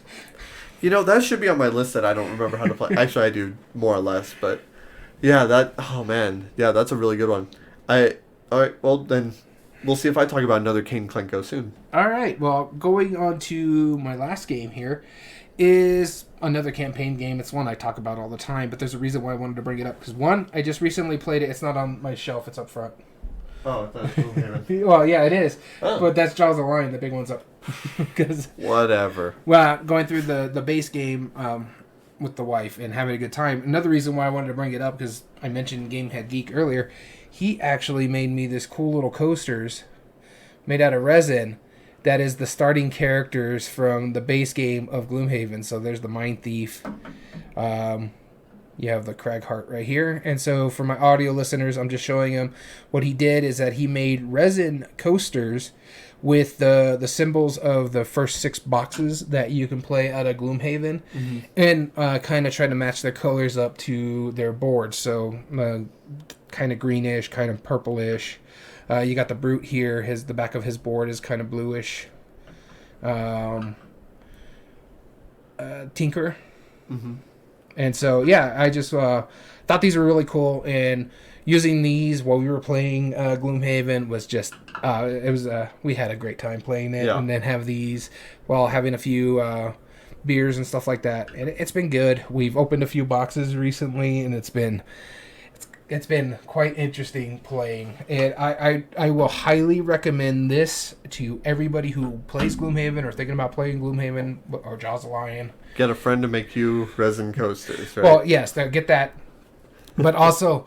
You know, that should be on my list that I don't remember how to play. Actually, I do more or less, but yeah, oh man, yeah, that's a really good one. All right, well then, we'll see if I talk about another Kane Klenko soon. All right, well, going on to my last game here is another campaign game. It's one I talk about all the time, but there's a reason why I wanted to bring it up. Because one, I just recently played it. It's not on my shelf. It's up front. Oh, I thought it was Gloomhaven. Well, yeah, it is. Oh. But that's Jaws of the Lion. The big one's up. Whatever. Well, going through the base game with the wife and having a good time. Another reason why I wanted to bring it up, because I mentioned Gamehead Geek earlier, he actually made me this cool little coasters made out of resin that is the starting characters from the base game of Gloomhaven. So there's the Mind Thief. You have the Craghart right here. And so for my audio listeners, I'm just showing him what he did is that he made resin coasters with the symbols of the first 6 boxes that you can play out of Gloomhaven, and kind of try to match their colors up to their board. So kind of greenish, kind of purplish. You got the Brute here. The back of his board is kind of bluish. Tinker. Mm-hmm. And so, yeah, I just thought these were really cool, and using these while we were playing Gloomhaven was just, we had a great time playing it, and then have these while having a few beers and stuff like that. And it's been good. We've opened a few boxes recently, and it's been quite interesting playing. And I will highly recommend this to everybody who plays Gloomhaven or thinking about playing Gloomhaven or Jaws of the Lion. Get a friend to make you resin coasters, right? Well, yes, get that. But also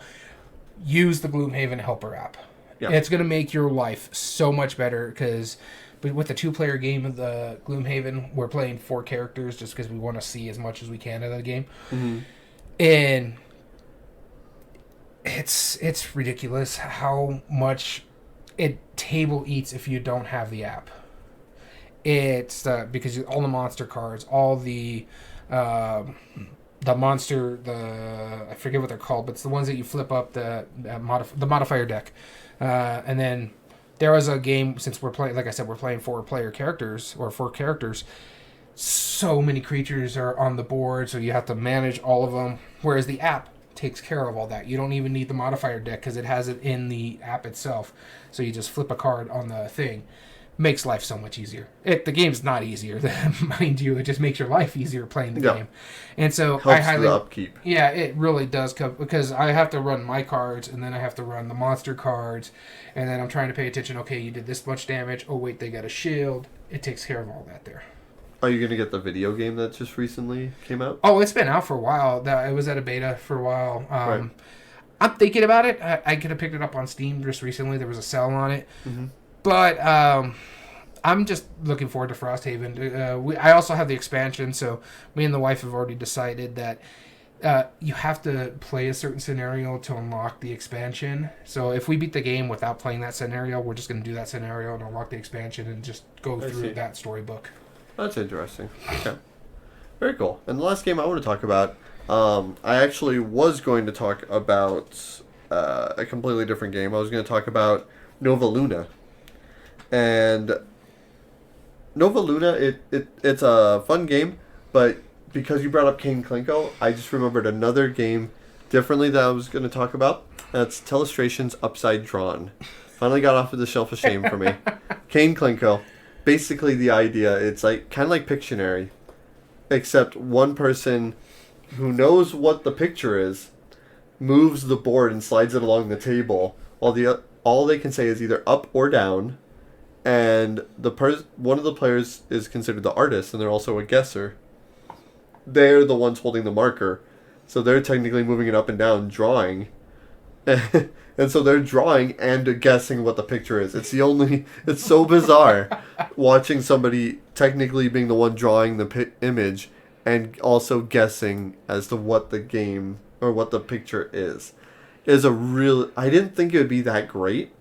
use the Gloomhaven Helper app. Yeah. It's going to make your life so much better because with the 2-player game of the Gloomhaven, we're playing 4 characters just because we want to see as much as we can of the game. Mm-hmm. And it's ridiculous how much it table eats if you don't have the app. It's because all the monster cards, all the monster, I forget what they're called, but it's the ones that you flip up the modifier deck, and then there was a game, since we're playing, like I said, we're playing 4 characters. So many creatures are on the board, so you have to manage all of them. Whereas the app takes care of all that. You don't even need the modifier deck because it has it in the app itself. So you just flip a card on the thing. Makes life so much easier. The game's not easier, mind you. It just makes your life easier playing the game. And so helps the upkeep. Yeah, it really does, because I have to run my cards, and then I have to run the monster cards, and then I'm trying to pay attention. Okay, you did this much damage. Oh wait, they got a shield. It takes care of all that there. Are you going to get the video game that just recently came out? Oh, it's been out for a while. It was at a beta for a while. Right. I'm thinking about it. I could have picked it up on Steam just recently. There was a sale on it. Mm-hmm. But I'm just looking forward to Frosthaven. I also have the expansion, so me and the wife have already decided that you have to play a certain scenario to unlock the expansion. So if we beat the game without playing that scenario, we're just going to do that scenario and unlock the expansion and just go through that storybook. That's interesting. Okay. Very cool. And the last game I want to talk about, I actually was going to talk about a completely different game. I was going to talk about Nova Luna. And Nova Luna, it's a fun game, but because you brought up Kane Klenko, I just remembered another game differently that I was going to talk about. That's Telestrations Upside Drawn. Finally got off of the shelf of shame for me. Kane Klenko. Basically the idea, it's like kind of like Pictionary, except one person who knows what the picture is moves the board and slides it along the table, while all they can say is either up or down, and one of the players is considered the artist, and they're also a guesser. They're the ones holding the marker, so they're technically moving it up and down, drawing. And so they're drawing and guessing what the picture is. It's so bizarre watching somebody technically being the one drawing the image and also guessing as to what the game or what the picture is. I didn't think it would be that great,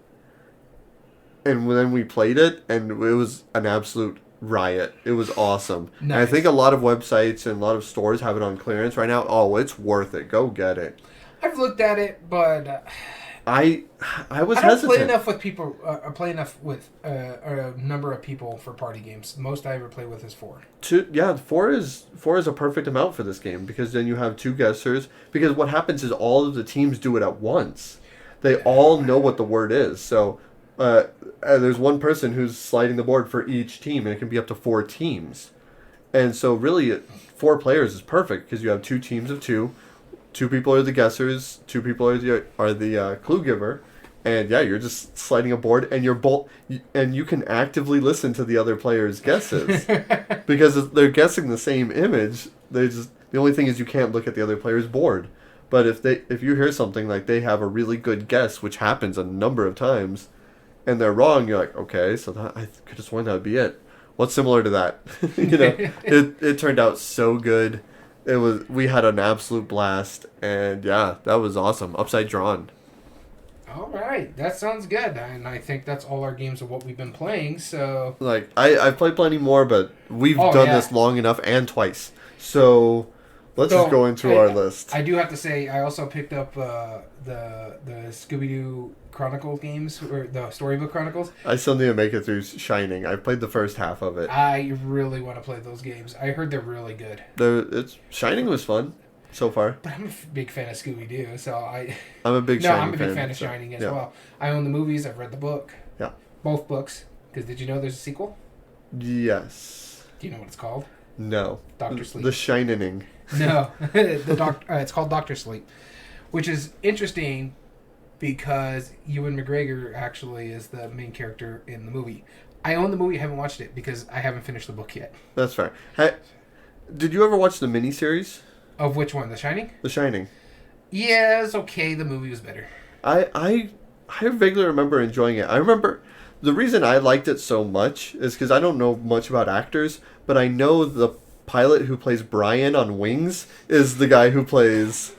and then we played it, and it was an absolute riot. It was awesome. Nice. And I think a lot of websites and a lot of stores have it on clearance right now. Oh, it's worth it. Go get it. I've looked at it, but I was hesitant. I don't play enough with people. Play enough with a number of people for party games. Most I ever play with is 4. 4 is a perfect amount for this game, because then you have 2 guessers. Because what happens is all of the teams do it at once. They all know what the word is. So there's one person who's sliding the board for each team, and it can be up to 4 teams. And so really, 4 players is perfect, because you have 2 teams of 2. 2 people are the guessers, 2 people are the clue giver, and yeah, you're just sliding a board, and you can actively listen to the other players' guesses because they're guessing the same image. The only thing is you can't look at the other player's board. But if you hear something like they have a really good guess, which happens a number of times, and they're wrong, you're like, okay, so I could have sworn that would be it. What's similar to that? It turned out so good. We had an absolute blast, and yeah, that was awesome. Upside Drawn. All right, that sounds good, and I think that's all our games of what we've been playing. So, like, I've played plenty more, but we've done this long enough and twice. So let's just go into our list. I do have to say, I also picked up the Scooby-Doo Chronicles games, or the Storybook Chronicles. I still need to make it through Shining. I played the first half of it. I really want to play those games. I heard they're really good. Shining was fun so far. But I'm a big fan of Scooby-Doo, so I'm a big Shining I'm a big fan of Shining as well. I own the movies. I've read the book. Yeah. Both books. Because did you know there's a sequel? Yes. Do you know what it's called? No. Dr. Sleep. The Shining. No. It's called Dr. Sleep, which is interesting because Ewan McGregor actually is the main character in the movie. I own the movie. I haven't watched it because I haven't finished the book yet. That's fair. Hey, did you ever watch the miniseries? Of which one? The Shining? The Shining. Yeah, it's okay. The movie was better. I vaguely remember enjoying it. I remember the reason I liked it so much is because I don't know much about actors, but I know the pilot who plays Brian on Wings is the guy who plays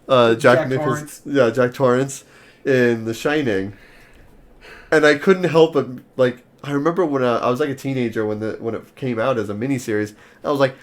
Jack Nicholson. Yeah, Jack Torrance in The Shining. And I couldn't help but, like, I remember when I was like a teenager when it came out as a miniseries, I was like,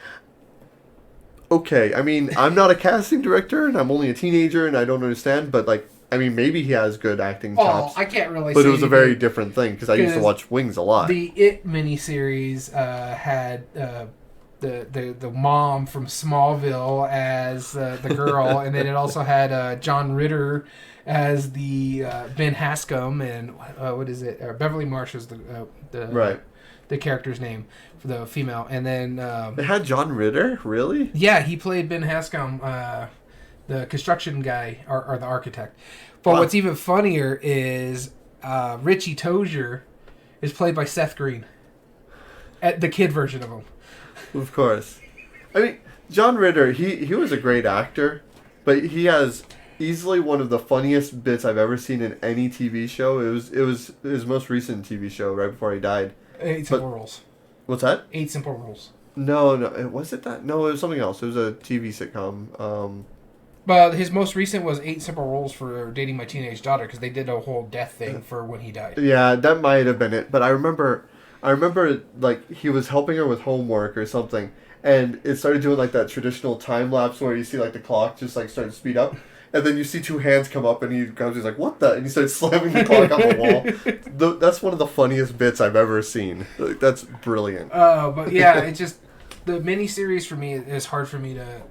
okay, I mean, I'm not a casting director and I'm only a teenager and I don't understand, but, like, I mean, maybe he has good acting chops. I can't really say But it was a very different thing because I used to watch Wings a lot. The It miniseries had the mom from Smallville as the girl, and then it also had John Ritter as the Ben Haskam, and what is it? Beverly Marsh is the character's name for the female, and then it had John Ritter, really? Yeah, he played Ben Haskam, the construction guy or the architect. But what's even funnier is Richie Tozier is played by Seth Green, the kid version of him. Of course. I mean, John Ritter, he was a great actor, but he has easily one of the funniest bits I've ever seen in any TV show. It was his most recent TV show right before he died. 8 Simple Rules. What's that? 8 Simple Rules. No, was it that? No, it was something else. It was a TV sitcom. But his most recent was 8 Simple Rules for Dating My Teenage Daughter, because they did a whole death thing for when he died. Yeah, that might have been it. But I remember like he was helping her with homework or something, and it started doing like that traditional time lapse where you see like the clock just like start to speed up, and then you see 2 hands come up, and he's like, "What the?" And he starts slamming the clock on the wall. That's one of the funniest bits I've ever seen. Like, that's brilliant. But yeah, it's just the miniseries for me is hard for me to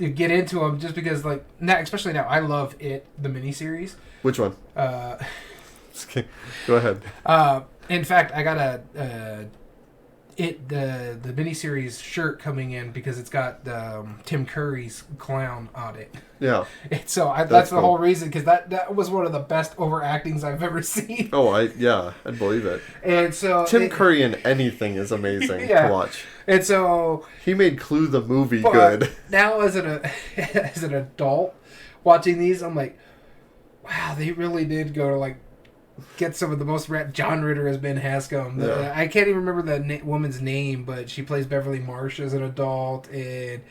get into them just because like now, especially now, I love it, the miniseries. Which one? Go ahead. In fact, I got the miniseries shirt coming in because it's got Tim Curry's clown on it. Yeah. And so that's the whole reason, because that was one of the best overactings I've ever seen. Oh, I'd believe it. And so Tim Curry in anything is amazing to watch. And so he made Clue the movie good. Now as an adult watching these, I'm like, wow, they really did go to like get some of the most John Ritter as Ben Haskam. I can't even remember the woman's name, but she plays Beverly Marsh as an adult, and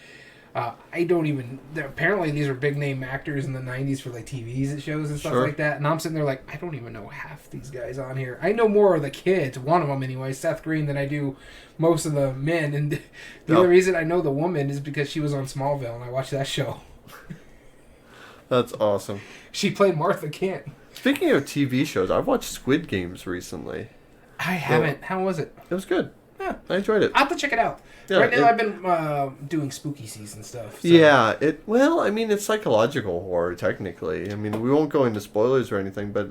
I don't even... Apparently, these are big-name actors in the 90s for, like, TV shows and stuff like that. And I'm sitting there like, I don't even know half these guys on here. I know more of the kids, one of them anyway, Seth Green, than I do most of the men. And the only reason I know the woman is because she was on Smallville, and I watched that show. That's awesome. She played Martha Kent. Speaking of TV shows, I've watched Squid Games recently. I haven't. How was it? It was good. Yeah. I enjoyed it. I'll have to check it out. Yeah, right now I've been doing spooky season stuff. So. Yeah, it's psychological horror technically. I mean, we won't go into spoilers or anything, but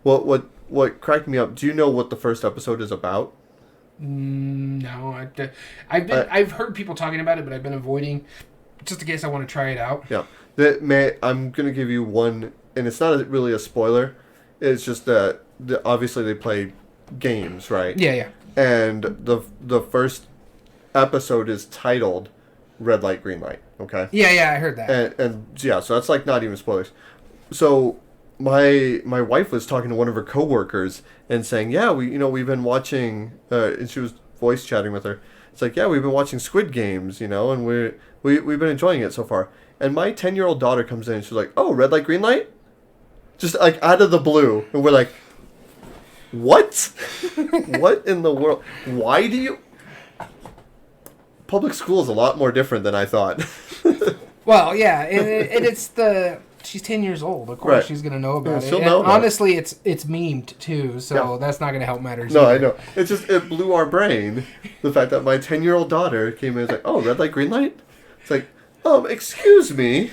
what cracked me up? Do you know what the first episode is about? No, I've heard people talking about it, but I've been avoiding just in case I want to try it out. Yeah, I'm gonna give you one, and it's not really a spoiler. It's just that obviously they play games, right? Yeah. And the first episode is titled Red Light, Green Light. Okay. Yeah, I heard that. And yeah, so that's like not even spoilers. So my wife was talking to one of her coworkers and saying, yeah, we've been watching, and she was voice chatting with her. It's like, yeah, we've been watching Squid Games, and we've been enjoying it so far. And my 10-year-old daughter comes in and she's like, oh, Red Light, Green Light? Just like out of the blue. And we're like, what? What in the world? Why do you... Public school is a lot more different than I thought. Well, yeah, and it's the... She's 10 years old. Of course, she's going to know about it. She'll know about honestly, it's memed, too, so that's not going to help matters. No, either. I know. It blew our brain, the fact that my 10-year-old daughter came in and was like, oh, Red Light, Green Light? It's like, excuse me.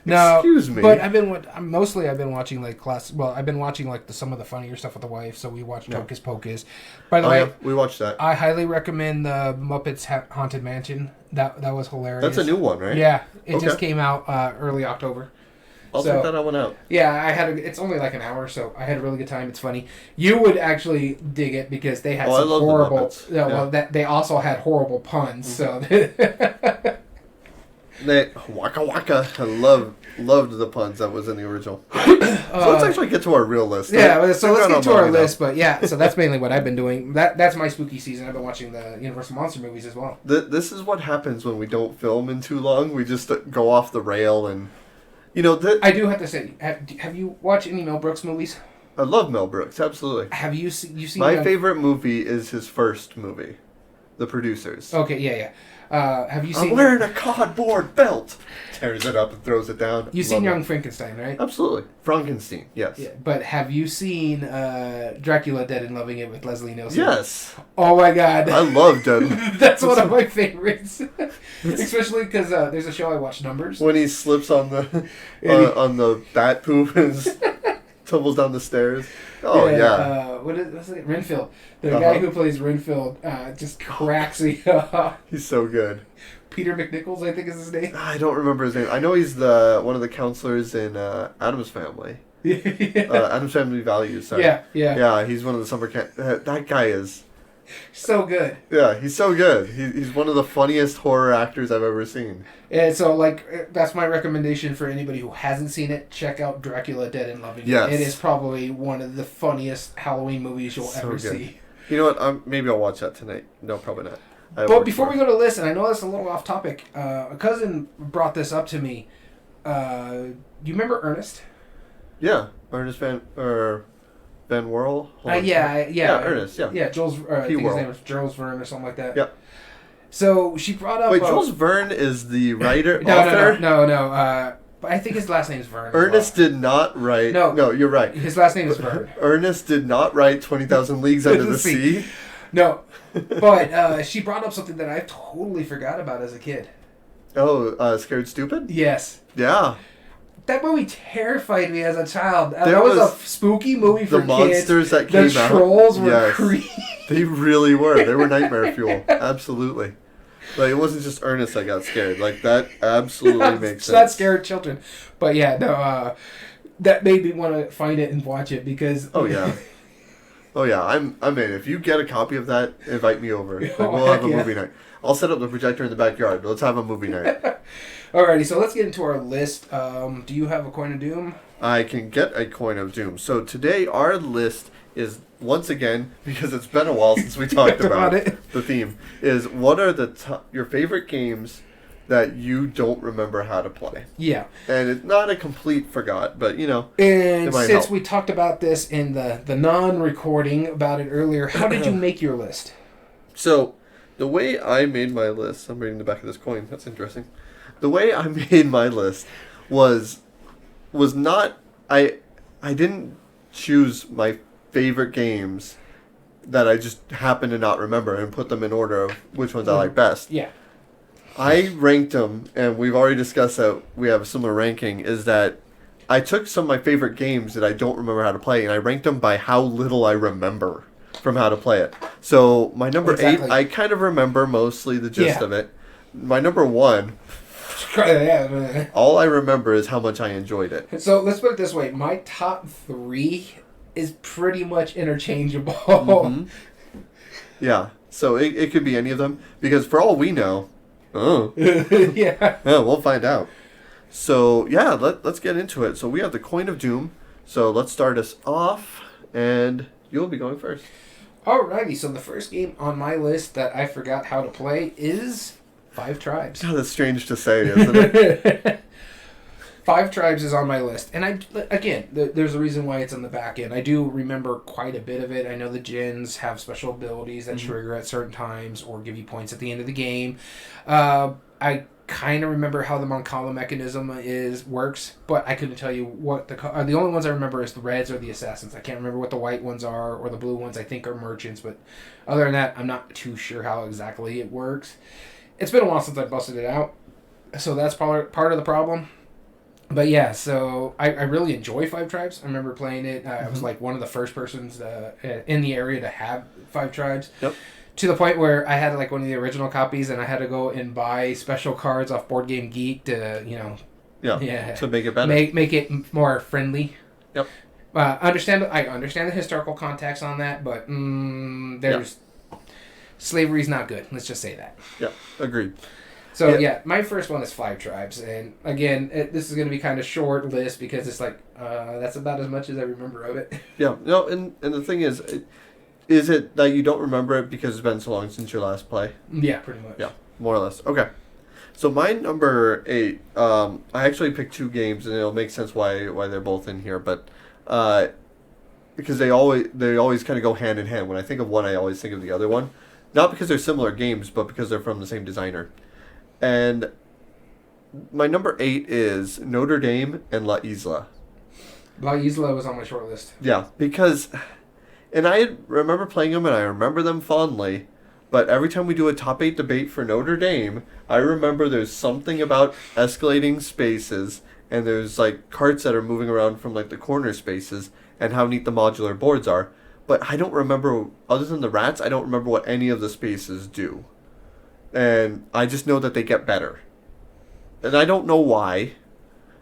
No, excuse me. But I've been watching like class. Well, I've been watching like some of the funnier stuff with the wife. So we watched Hocus Pocus. By the way, yeah, we watched that. I highly recommend the Muppets Haunted Mansion. That was hilarious. That's a new one, right? Yeah, it just came out early October. I'll check that one out. Yeah, it's only like an hour, so I had a really good time. It's funny. You would actually dig it because they had some horrible. Well, they also had horrible puns. Mm-hmm. So. They waka waka. I loved the puns that was in the original. So let's actually get to our real list. Yeah, so let's get to our list. But yeah, so that's mainly what I've been doing. That's my spooky season. I've been watching the Universal Monster movies as well. This is what happens when we don't film in too long. We just go off the rail and I do have to say, have you watched any Mel Brooks movies? I love Mel Brooks, absolutely. Have you seen? My favorite movie is his first movie, The Producers. Okay, yeah. Have you seen? I'm wearing a cardboard belt. Tears it up and throws it down. You've seen Young Frankenstein, right? Absolutely, Frankenstein. Yes. Yeah, but have you seen Dracula: Dead and Loving It with Leslie Nielsen? Yes. Oh my God. I love Dead. That's one of my favorites, especially because there's a show I watch, Numbers. When he slips on the bat poop and tumbles down the stairs. Oh yeah. What's it? Renfield. The guy who plays Renfield just cracks me up. He's so good. Peter McNichols, I think is his name. I don't remember his name. I know he's one of the counselors in Addams Family. Addams Family Values. Sorry. Yeah. Yeah, he's one of the summer camp. That guy is so good. Yeah, he's so good. He's one of the funniest horror actors I've ever seen. And so, that's my recommendation for anybody who hasn't seen it. Check out Dracula: Dead and Loving It. Yes. It is probably one of the funnious Halloween movies you'll ever see. You know what? Maybe I'll watch that tonight. No, probably not. But before we go to the list, and I know that's a little off topic, a cousin brought this up to me. You remember Ernest? Yeah, Ernest Van Whirl? Yeah, Ernest, yeah. Yeah, Jules, I think his name was Jules Verne or something like that. Yeah. So she brought up... Wait, Jules Verne is the writer, author? No. But I think his last name is Verne. Ernest did not write... No, you're right. His last name is Verne. Ernest did not write 20,000 Leagues Under the Sea. No. But she brought up something that I totally forgot about as a kid. Oh, Scared Stupid? Yes. Yeah. That movie terrified me as a child. That was a spooky movie for kids. The monsters that came out. The trolls were creepy. They really were. They were nightmare fuel. Absolutely. It wasn't just Ernest that got scared. That absolutely makes sense. That scared children. But yeah, no, that made me want to find it and watch it because... Oh, yeah. I'm in. If you get a copy of that, invite me over. We'll have a movie night. I'll set up the projector in the backyard. Let's have a movie night. Alrighty, so let's get into our list. Do you have a coin of doom? I can get a coin of doom. So today our list is once again, because it's been a while since we talked about the theme, is what are your favorite games that you don't remember how to play? Yeah. And it's not a complete forgot, but, you know, and since we talked about this in the non-recording about it earlier, how did you make your list? So, the way I made my list, I'm reading the back of this coin, that's interesting. The way I made my list was not, I didn't choose my favorite games that I just happen to not remember and put them in order of which ones I like best. Yeah. I ranked them, and we've already discussed that we have a similar ranking, is that I took some of my favorite games that I don't remember how to play, and I ranked them by how little I remember from how to play it. So, my number 8, I kind of remember mostly the gist of it. My number 1... all I remember is how much I enjoyed it. So let's put it this way. My top 3 is pretty much interchangeable. Mm-hmm. Yeah. So it could be any of them. Because for all we know... yeah, we'll find out. So, yeah, let's get into it. So we have the Coin of Doom. So let's start us off. And you'll be going first. Alrighty. So the first game on my list that I forgot how to play is... 5 Tribes. God, that's strange to say, isn't it? 5 Tribes is on my list. And there's a reason why it's on the back end. I do remember quite a bit of it. I know the Djinns have special abilities that trigger at certain times or give you points at the end of the game. I kind of remember how the Mancala mechanism works, but I couldn't tell you what the only ones I remember is the Reds or the Assassins. I can't remember what the white ones are, or the blue ones I think are merchants, but other than that, I'm not too sure how exactly it works. It's been a while since I busted it out, so that's part of the problem. But yeah, so I really enjoy 5 Tribes. I remember playing it. I was like one of the first persons in the area to have 5 Tribes. Yep. To the point where I had like one of the original copies, and I had to go and buy special cards off Board Game Geek to, to make it better, make it more friendly. Yep. I understand the historical context on that, but slavery's not good. Let's just say that. Yeah, agreed. So, my first one is 5 Tribes. And, again, this is going to be kind of short list because it's like, that's about as much as I remember of it. Yeah. No, and the thing is it that you don't remember it because it's been so long since your last play? Yeah, pretty much. Yeah, more or less. Okay. So, my number 8, I actually picked 2 games, and it'll make sense why they're both in here, but... because they always kind of go hand in hand. When I think of one, I always think of the other one. Not because they're similar games, but because they're from the same designer. And my number 8 is Notre Dame and La Isla. La Isla was on my short list. Yeah, because... And I remember playing them, and I remember them fondly. But every time we do a top 8 debate for Notre Dame, I remember there's something about escalating spaces, and there's like carts that are moving around from like the corner spaces, and how neat the modular boards are. But I don't remember, other than the rats, I don't remember what any of the spaces do. And I just know that they get better. And I don't know why.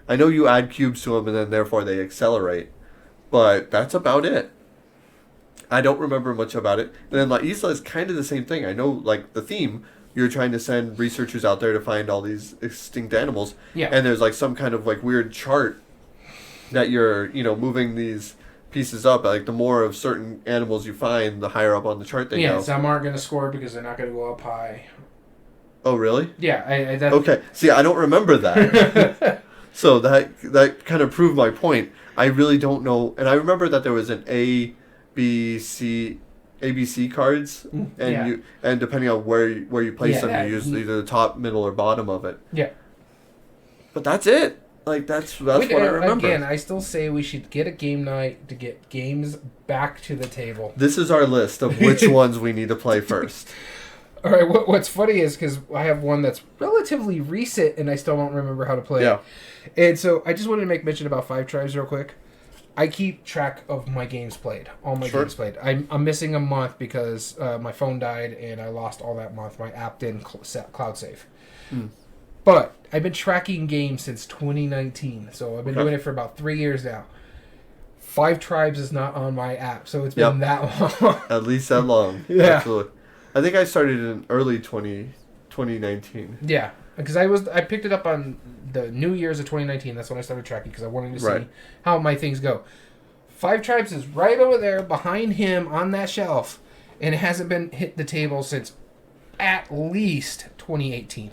I know you add cubes to them and then therefore they accelerate. But that's about it. I don't remember much about it. And then La Isla is kind of the same thing. I know, like, the theme, you're trying to send researchers out there to find all these extinct animals. Yeah. And there's, like, some kind of, like, weird chart that you're, moving these pieces up. Like, the more of certain animals you find, the higher up on the chart they go. Yeah, some aren't going to score because they're not going to go up high. Oh, really? Yeah. Okay. See, I don't remember that. So that kind of proved my point. I really don't know. And I remember that there was an ABC cards, and depending on where you place them, you use either the top, middle, or bottom of it. Yeah. But that's it. Like, that's what I remember. Again, I still say we should get a game night to get games back to the table. This is our list of which ones we need to play first. All right, what's funny is because I have one that's relatively recent and I still don't remember how to play it. And so I just wanted to make mention about 5 Tribes real quick. I keep track of my games played, all my games played. I'm missing a month because my phone died and I lost all that month. My app didn't cloud save. But I've been tracking games since 2019, so I've been doing it for about 3 years now. 5 Tribes is not on my app, so it's been that long. At least that long. Yeah. Absolutely. I think I started in early 2019. Yeah, because I picked it up on the New Year's of 2019. That's when I started tracking because I wanted to see how my things go. Five Tribes is right over there behind him on that shelf, and it hasn't been hit the table since at least 2018.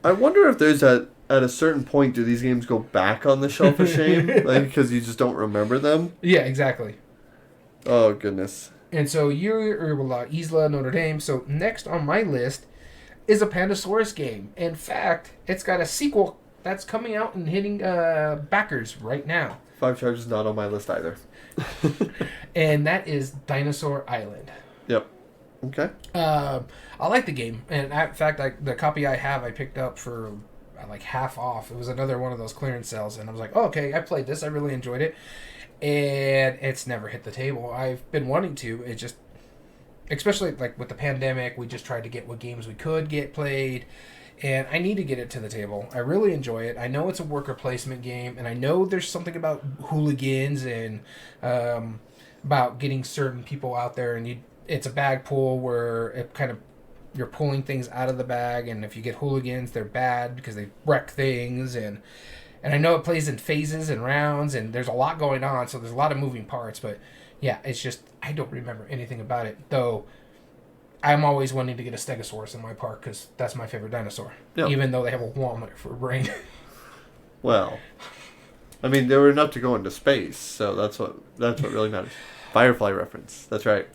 I wonder if there's at a certain point, do these games go back on the shelf of shame? Like, because you just don't remember them? Yeah, exactly. Oh, goodness. And so you're Isla Notre Dame. So next on my list is a Pandasaurus game. In fact, it's got a sequel that's coming out and hitting backers right now. Five Tribes is not on my list either. And that is Dinosaur Island. Yep. Okay. I like the game. And in fact, the copy I have, I picked up for like half off. It was another one of those clearance sales. And I was like, oh, okay, I played this. I really enjoyed it. And it's never hit the table. I've been wanting to. It just, especially like with the pandemic, we just tried to get what games we could get played. And I need to get it to the table. I really enjoy it. I know it's a worker placement game, and I know there's something about hooligans and about getting certain people out there, and it's a bag pull where it kind of you're pulling things out of the bag, and if you get hooligans, they're bad because they wreck things, and I know it plays in phases and rounds, and there's a lot going on, so there's a lot of moving parts, but yeah, it's just I don't remember anything about it, though. I'm always wanting to get a Stegosaurus in my park because that's my favorite dinosaur. Yep. Even though they have a walnut for a brain. Well, I mean, they were enough to go into space, so that's what really matters. Firefly reference. That's right.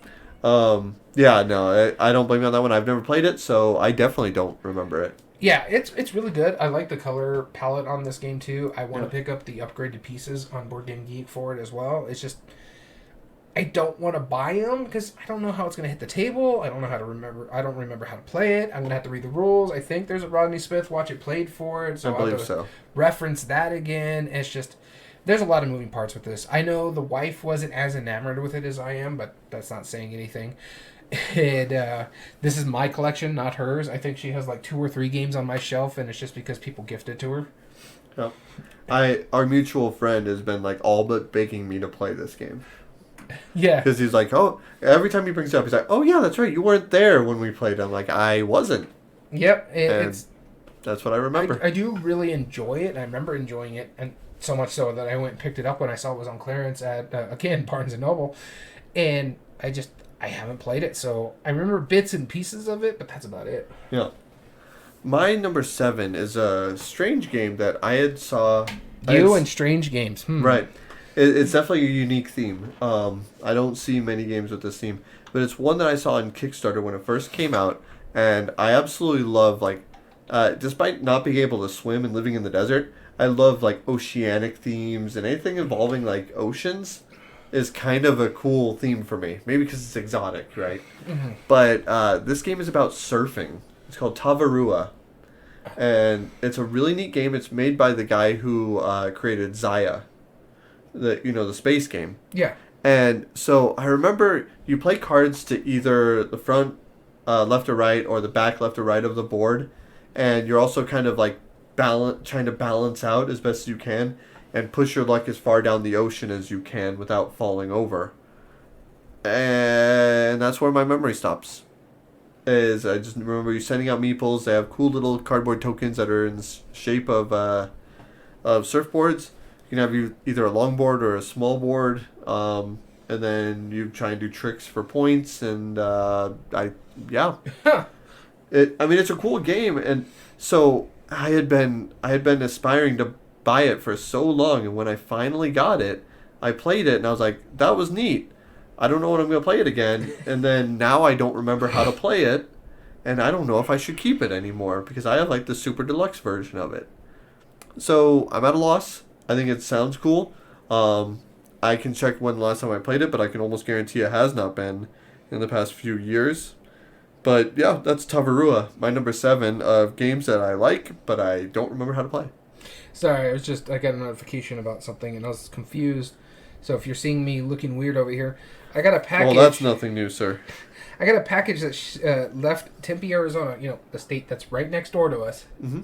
Yeah, no, I don't blame you on that one. I've never played it, so I definitely don't remember it. Yeah, it's really good. I like the color palette on this game too. I want to pick up the upgraded pieces on Board Game Geek for it as well. It's just I don't want to buy them because I don't know how it's going to hit the table. I don't know how to remember. I don't remember how to play it. I'm going to have to read the rules. I think there's a Rodney Smith Watch It Played for it, so I believe so. Reference that again. It's just there's a lot of moving parts with this. I know the wife wasn't as enamored with it as I am, but that's not saying anything. And this is my collection, not hers. I think she has like 2 or 3 games on my shelf, and it's just because people gift it to her. Yep. Our mutual friend has been like all but begging me to play this game. Yeah. Because he's like, oh, every time he brings it up, he's like, oh, yeah, that's right. You weren't there when we played. I'm like, I wasn't. Yep. That's what I remember. I do really enjoy it. I remember enjoying it, and so much so that I went and picked it up when I saw it was on clearance at, again, Barnes & Noble. And I haven't played it, so I remember bits and pieces of it, but that's about it. Yeah. My number 7 is a strange game that I had saw. And strange games. Right. It's definitely a unique theme. I don't see many games with this theme, but it's one that I saw on Kickstarter when it first came out, and I absolutely love, like, despite not being able to swim and living in the desert, I love, like, oceanic themes, and anything involving, like, oceans is kind of a cool theme for me. Maybe because it's exotic, right? Mm-hmm. But this game is about surfing. It's called Tavarua, and it's a really neat game. It's made by the guy who created Zaya. The space game. Yeah. And so I remember you play cards to either the front left or right or the back left or right of the board, and you're also kind of like trying to balance out as best as you can and push your luck as far down the ocean as you can without falling over. And that's where my memory stops. I just remember you sending out meeples. They have cool little cardboard tokens that are in the shape of surfboards. You can have either a long board or a small board, and then you try and do tricks for points, and it's a cool game, and so I had been aspiring to buy it for so long, and when I finally got it, I played it, and I was like, that was neat. I don't know when I'm going to play it again, and then now I don't remember how to play it, and I don't know if I should keep it anymore, because I have like the super deluxe version of it. So I'm at a loss. I think it sounds cool. I can check when the last time I played it, but I can almost guarantee it has not been in the past few years. But yeah, that's Tavarua, my number 7 of games that I like, but I don't remember how to play. Sorry, I got a notification about something and I was confused. So if you're seeing me looking weird over here, I got a package. Well, that's nothing new, sir. I got a package that left Tempe, Arizona, the state that's right next door to us. Mm-hmm.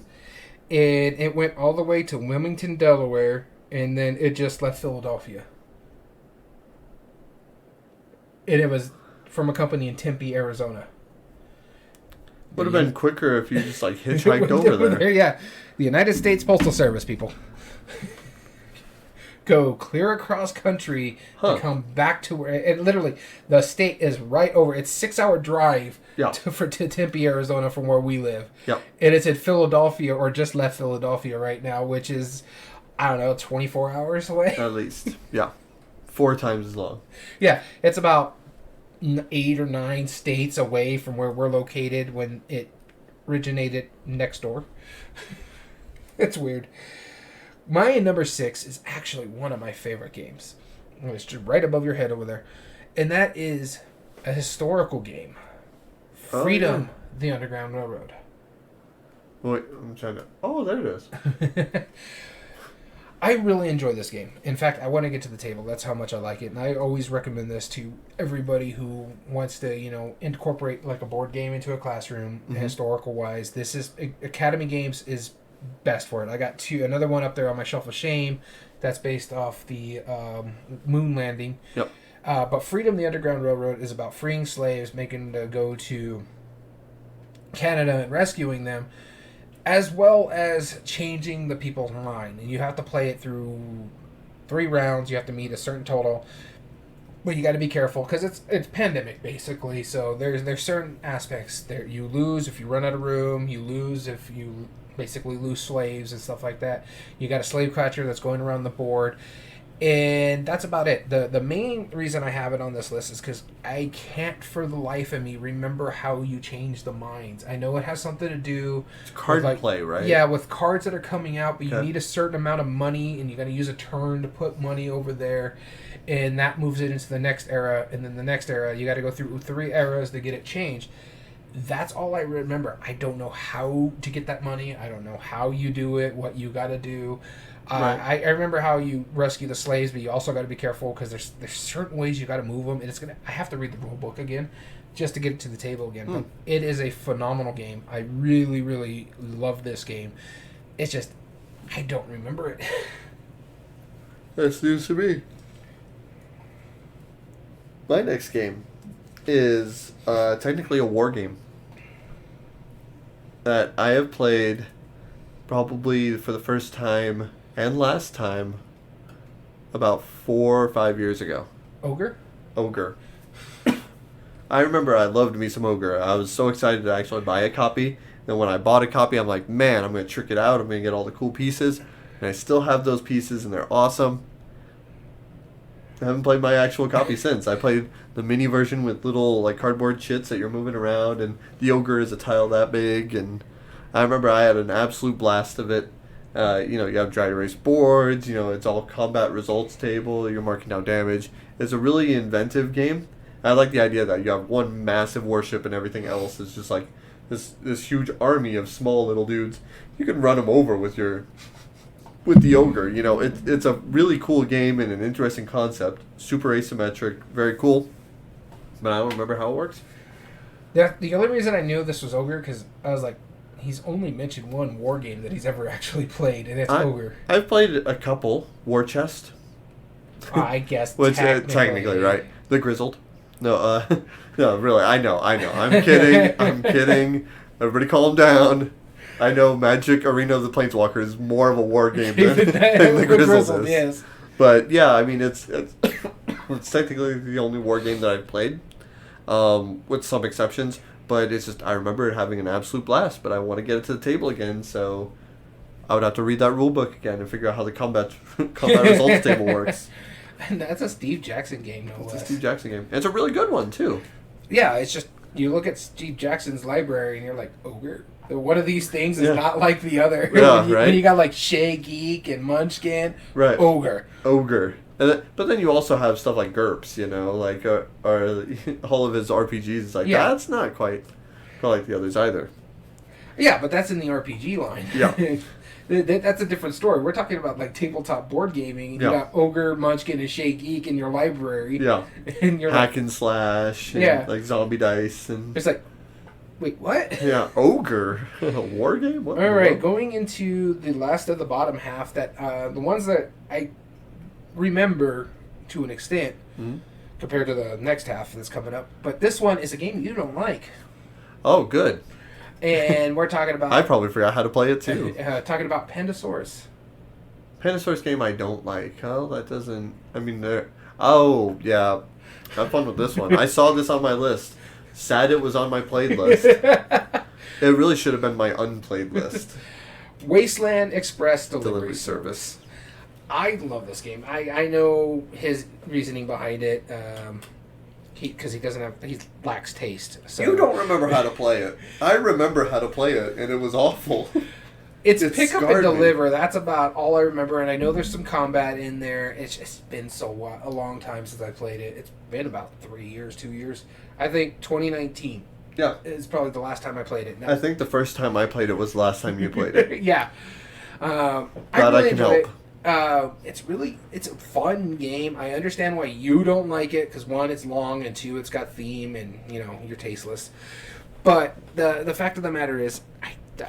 And it went all the way to Wilmington, Delaware, and then it just left Philadelphia. And it was from a company in Tempe, Arizona. Would have been quicker if you just like hitchhiked over there. Yeah, the United States Postal Service, people. go clear across country to come back to where it literally the state is right over. It's 6-hour drive to Tempe, Arizona, from where we live. Yep. And it's in Philadelphia or just left Philadelphia right now, which is, I don't know, 24 hours away. At least, yeah, 4 times as long. Yeah, it's about 8 or 9 states away from where we're located when it originated next door. It's weird. My number 6 is actually one of my favorite games. It's just right above your head over there. And that is a historical game. Freedom, the Underground Railroad. Wait, I'm trying to... Oh, there it is. I really enjoy this game. In fact, I want to get to the table. That's how much I like it. And I always recommend this to everybody who wants to, incorporate like a board game into a classroom, historical-wise. This is... Academy Games is best for it. I got another one up there on my shelf of shame that's based off the moon landing. Yep. But Freedom, the Underground Railroad is about freeing slaves, making them go to Canada and rescuing them, as well as changing the people's mind. And you have to play it through 3 rounds. You have to meet a certain total. But you got to be careful because it's pandemic, basically. So there's certain aspects there. You lose if you run out of room. You lose if you basically lose slaves and stuff like that. You got a slave catcher that's going around the board. And that's about it. The main reason I have it on this list is because I can't for the life of me remember how you change the minds. I know it has something to do... It's card play, right? Yeah, with cards that are coming out, but you need a certain amount of money, and you got to use a turn to put money over there, and that moves it into the next era, and then the next era, you got to go through 3 eras to get it changed. That's all I remember. I don't know how to get that money. I don't know how you do it, what you got to do. Right. I remember how you rescue the slaves, but you also got to be careful because there's certain ways you got to move them, and I have to read the rule book again just to get it to the table again. But it is a phenomenal game. I really, really love this game. It's just I don't remember it. That's news to me. My next game is technically a war game that I have played probably for the first time and last time about 4 or 5 years ago. Ogre? I remember I loved me some Ogre. I was so excited to actually buy a copy. Then when I bought a copy, I'm like, man, I'm going to trick it out. I'm going to get all the cool pieces. And I still have those pieces, and they're awesome. I haven't played my actual copy since. I played the mini version with little like cardboard chits that you're moving around, and the Ogre is a tile that big, and I remember I had an absolute blast of it. You have dry erase boards, it's all combat results table, you're marking down damage. It's a really inventive game. I like the idea that you have one massive warship and everything else is just like this huge army of small little dudes. You can run them over with the Ogre. It's a really cool game and an interesting concept. Super asymmetric, very cool. But I don't remember how it works. Yeah, the only reason I knew this was Ogre because I was like, he's only mentioned one war game that he's ever actually played, and it's Ogre. I've played a couple. War Chest. I guess Which technically, right? The Grizzled. No, no, really. I know. I'm kidding. I'm kidding. Everybody calm down. I know Magic Arena of the Planeswalker is more of a war game than the Grizzled is. Yes. But yeah, I mean it's technically the only war game that I've played, with some exceptions. But it's just, I remember it having an absolute blast, but I want to get it to the table again, so I would have to read that rule book again and figure out how the combat results table works. And that's a Steve Jackson game, no less. It's a Steve Jackson game. And it's a really good one, too. Yeah, it's just, you look at Steve Jackson's library and you're like, Ogre? One of these things is not like the other. Yeah, right? When you got like Shea Geek and Munchkin, right? Ogre. But then you also have stuff like GURPS, like or all of his RPGs. It's like, that's not quite like the others either. Yeah, but that's in the RPG line. Yeah. That's a different story. We're talking about like tabletop board gaming. And you got Ogre, Munchkin, and Shea Geek in your library. Yeah. And you're Hack and slash. And like zombie dice. And it's like, wait, what? Yeah, Ogre. A war game? What? All right, going into the last of the bottom half, that the ones that I remember to an extent compared to the next half that's coming up. But this one is a game you don't like. Oh, good. And we're talking about... I probably forgot how to play it, too. Talking about Pandasaurus. Panda Source game I don't like. Oh, that doesn't... I mean, there... Oh, yeah. Have fun with this one. I saw this on my list. Sad it was on my played list. It really should have been my unplayed list. Wasteland Express Delivery Service. I love this game. I know his reasoning behind it. Because he lacks taste. So. You don't remember how to play it. I remember how to play it, and it was awful. It pick up and deliver. That's about all I remember, and I know there's some combat in there. It's just been a long time since I played it. It's been about 2 years. I think 2019. Yeah, is probably the last time I played it. I think the first time I played it was the last time you played it. Yeah, Glad I can help. It's a fun game. I understand why you don't like it because 1, it's long, and 2, it's got theme, and you're tasteless. But the fact of the matter is,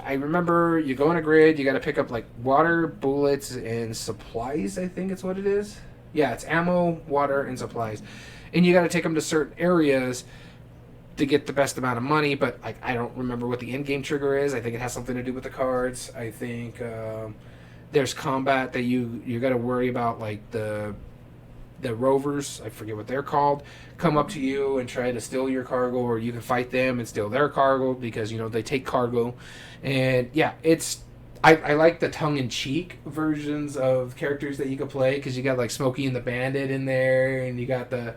I remember you go on a grid. You got to pick up like water, bullets, and supplies. I think it's what it is. Yeah, it's ammo, water, and supplies, and you got to take them to certain areas to get the best amount of money. But I don't remember what the end game trigger is. I think it has something to do with the cards. I think. There's combat that you got to worry about, like the rovers, I forget what they're called, come up to you and try to steal your cargo, or you can fight them and steal their cargo because they take cargo. And yeah, I like the tongue-in-cheek versions of characters that you could play, because you got like Smokey and the Bandit in there, and you got the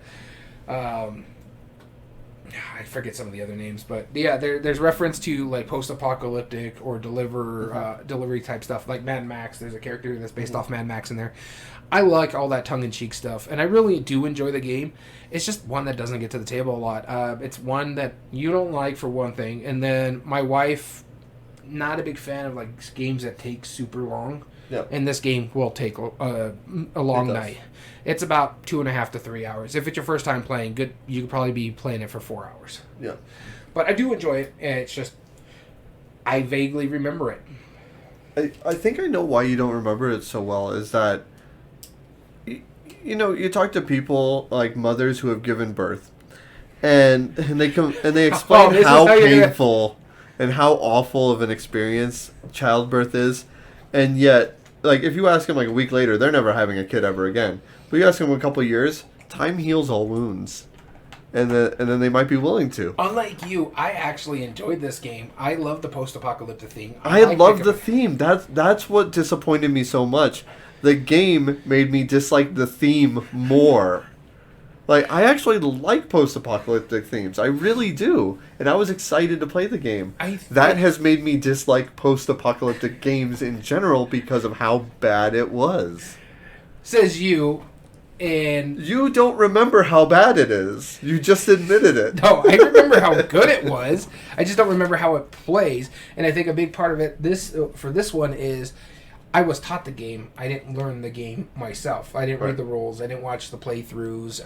I forget some of the other names, but yeah, there's reference to like post-apocalyptic or delivery type stuff, like Mad Max. There's a character that's based off Mad Max in there. I like all that tongue-in-cheek stuff, and I really do enjoy the game. It's just one that doesn't get to the table a lot. It's one that you don't like, for one thing, and then my wife, not a big fan of like games that take super long. Yep. And this game will take a long night. It's about 2.5 to 3 hours. If it's your first time playing, you could probably be playing it for 4 hours. Yeah. But I do enjoy it, and it's just I vaguely remember it. I think I know why you don't remember it so well. Is that you talk to people like mothers who have given birth, and they explain how painful and how awful of an experience childbirth is, and yet, like, if you ask them like a week later, they're never having a kid ever again. But you ask them a couple years, time heals all wounds, and then they might be willing to. Unlike you, I actually enjoyed this game. I love the post-apocalyptic theme. I love the theme. That's what disappointed me so much. The game made me dislike the theme more. Like, I actually like post-apocalyptic themes. I really do. And I was excited to play the game. That has made me dislike post-apocalyptic games in general because of how bad it was. Says you, and... You don't remember how bad it is. You just admitted it. No, I remember how good it was. I just don't remember how it plays. And I think a big part of it for this one is... I was taught the game. I didn't learn the game myself. I didn't read the rules. I didn't watch the playthroughs,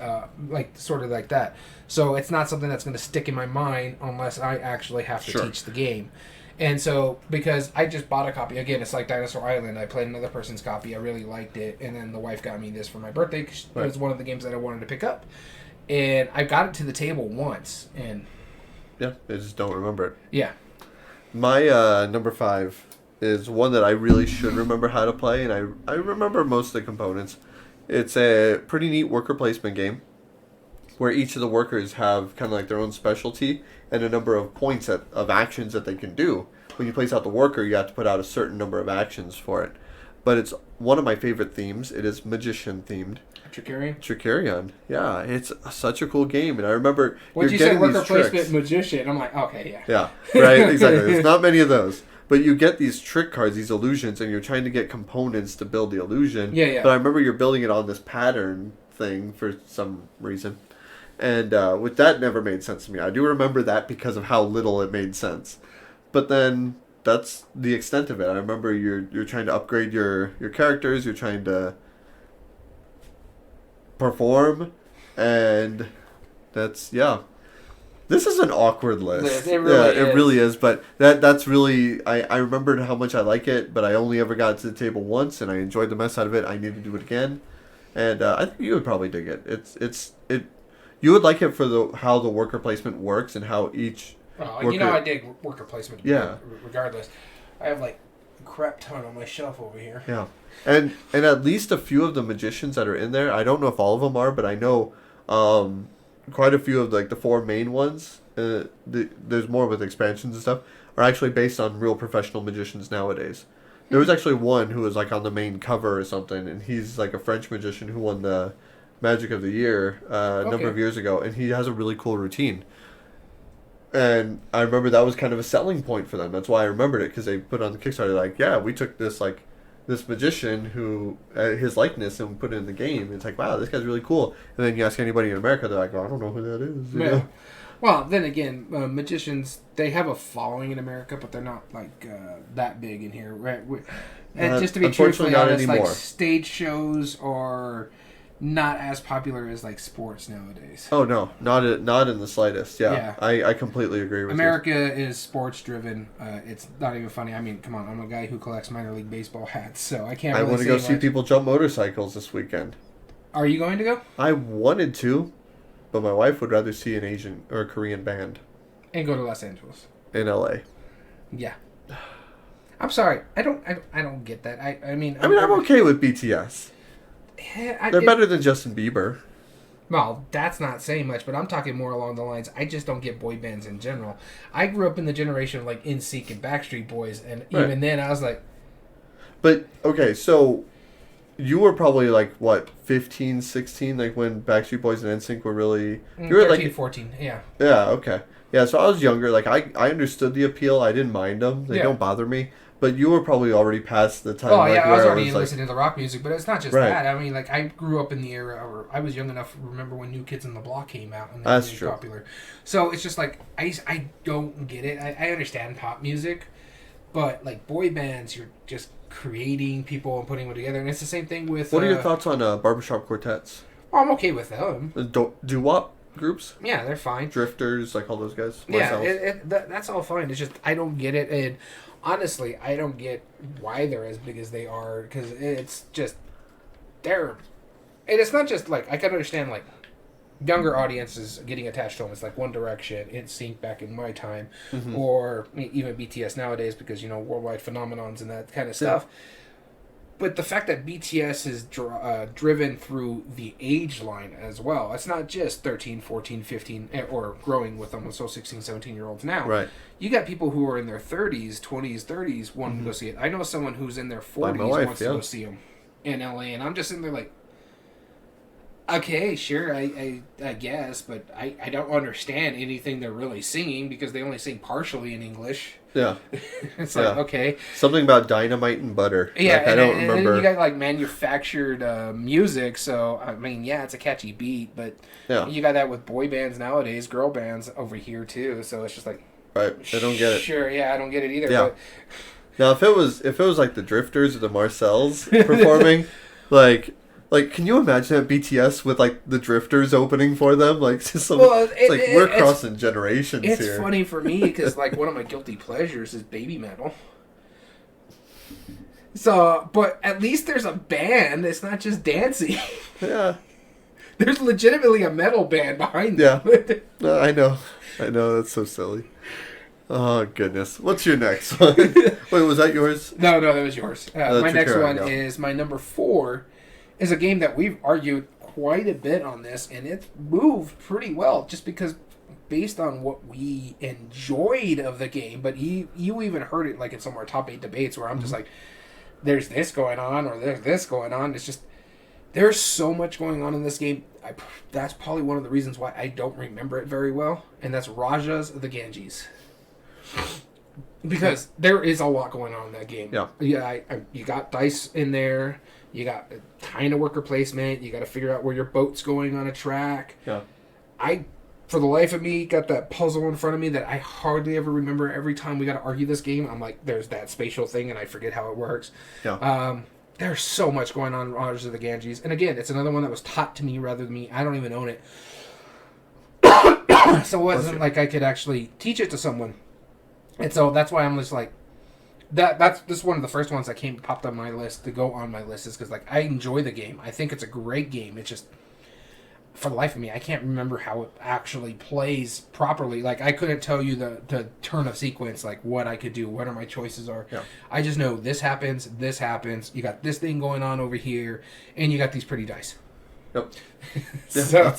sort of like that. So it's not something that's going to stick in my mind unless I actually have to teach the game. And so, because I just bought a copy. Again, it's like Dinosaur Island. I played another person's copy. I really liked it. And then the wife got me this for my birthday, because it was one of the games that I wanted to pick up. And I got it to the table once. And yeah, I just don't remember it. Yeah. My number 5... is one that I really should remember how to play, and I remember most of the components. It's a pretty neat worker placement game where each of the workers have kind of like their own specialty and a number of points of actions that they can do. When you place out the worker, you have to put out a certain number of actions for it. But it's one of my favorite themes. It is magician themed. Trickerion. Yeah, it's such a cool game, and I remember when you said worker placement magician, I'm like, okay, yeah. Yeah, right, exactly. There's not many of those. But you get these trick cards, these illusions, and you're trying to get components to build the illusion. Yeah. But I remember you're building it on this pattern thing for some reason. And with that never made sense to me. I do remember that because of how little it made sense. But then that's the extent of it. I remember you're trying to upgrade your characters, you're trying to perform, and that's, yeah. This is an awkward list. It really is. But that's really... I remembered how much I like it, but I only ever got to the table once, and I enjoyed the mess out of it. I need to do it again. And I think you would probably dig it. You would like it for how the worker placement works and how each... I dig worker placement. Yeah. Regardless. I have like crap ton on my shelf over here. Yeah. And at least a few of the magicians that are in there, I don't know if all of them are, but I know quite a few of like the 4 main ones, there's more with expansions and stuff, are actually based on real professional magicians nowadays. There was actually one who was like on the main cover or something, and he's like a French magician who won the Magic of the Year a number of years ago, and he has a really cool routine. And I remember that was kind of a selling point for them. That's why I remembered it, because they put on the Kickstarter like, yeah, we took this magician who his likeness and put it in the game. It's like, wow, this guy's really cool. And then you ask anybody in America, they're like, oh, I don't know who that is. You know? Well, then again, magicians, they have a following in America, but they're not like that big in here, right? And just to be truthfully honest, like stage shows are not as popular as like sports nowadays. Oh no, not in the slightest. Yeah. I completely agree with America you. America is sports driven. It's not even funny. I mean, come on, I'm a guy who collects minor league baseball hats, so I can't. I want to go see people jump motorcycles this weekend. Are you going to go? I wanted to, but my wife would rather see an Asian or a Korean band. And go to Los Angeles. In LA. Yeah. I'm sorry. I don't get that. I mean I'm okay with BTS. They're better than Justin Bieber. Well, that's not saying much, but I'm talking more along the lines, I just don't get boy bands in general. I grew up in the generation of like NSYNC and Backstreet Boys, and even then I was like... But, okay, so you were probably like, what, 15, 16, like when Backstreet Boys and NSYNC were really... You were 13, like, 14, yeah. Yeah, okay. Yeah, so I was younger. Like, I understood the appeal. I didn't mind them. They don't bother me. But you were probably already past the time. Oh, yeah, I was already listening to the rock music, but it's not just that. I mean, like, I grew up in the era, or I was young enough to remember when New Kids on the Block came out, and they were really popular. So it's just like, I don't get it. I understand pop music, but, like, boy bands, you're just creating people and putting them together, and it's the same thing with... What are your thoughts on barbershop quartets? Oh, I'm okay with them. Doo-wop groups? Yeah, they're fine. Drifters, like all those guys? Yeah, that's all fine. It's just, I don't get it, and... Honestly, I don't get why they're as big as they are, because it's just, and it's not just, like, I can understand, like, younger audiences getting attached to them. It's like One Direction, NSYNC back in my time, or even BTS nowadays, because, you know, worldwide phenomenons and that kind of stuff. But the fact that BTS is driven through the age line as well. It's not just 13, 14, 15, or growing with them, so 16, 17-year-olds now. Right. You got people who are in their 30s, 20s, 30s wanting to go see it. I know someone who's in their 40s wants to go see them in LA, and I'm just sitting there like, okay, sure, I guess, but I don't understand anything they're really singing because they only sing partially in English. Yeah. It's like, okay. Something about dynamite and butter. Yeah, like, I don't remember. And then you got, like, manufactured music, so, I mean, yeah, it's a catchy beat, but you got that with boy bands nowadays, girl bands over here, too, so it's just like... Right, I don't get it. Sure, yeah, I don't get it either, yeah. But... Now, if it was, like, the Drifters or the Marcells performing, like, can you imagine that BTS with, like, the Drifters opening for them? Like, just some, we're crossing generations here. It's funny for me because, like, one of my guilty pleasures is baby metal. So, but at least there's a band. It's not just dancing. Yeah. There's legitimately a metal band behind them. Yeah. I know. That's so silly. Oh, goodness. What's your next one? Wait, was that yours? No, that was yours. My next one is my number 4. Is a game that we've argued quite a bit on this, and it's moved pretty well just because based on what we enjoyed of the game, but you even heard it like in some of our top 8 debates where I'm just like, there's this going on or there's this going on. It's just, there's so much going on in this game. That's probably one of the reasons why I don't remember it very well, and that's Rajas of the Ganges. Because there is a lot going on in that game. Yeah, you got dice in there. You got kind of worker placement. You got to figure out where your boat's going on a track. Yeah. For the life of me, got that puzzle in front of me that I hardly ever remember. Every time we got to argue this game, I'm like, there's that spatial thing, and I forget how it works. Yeah. There's so much going on in Rajas of the Ganges. And again, it's another one that was taught to me rather than me. I don't even own it. So it wasn't like I could actually teach it to someone. And so that's why I'm just like, this one of the first ones that popped on my list to go on my list is because like I enjoy the game. I think it's a great game. It's just for the life of me, I can't remember how it actually plays properly. Like, I couldn't tell you the turn of sequence, like, what I could do, what are my choices are. Yeah. I just know this happens, you got this thing going on over here, and you got these pretty dice. Yep. So,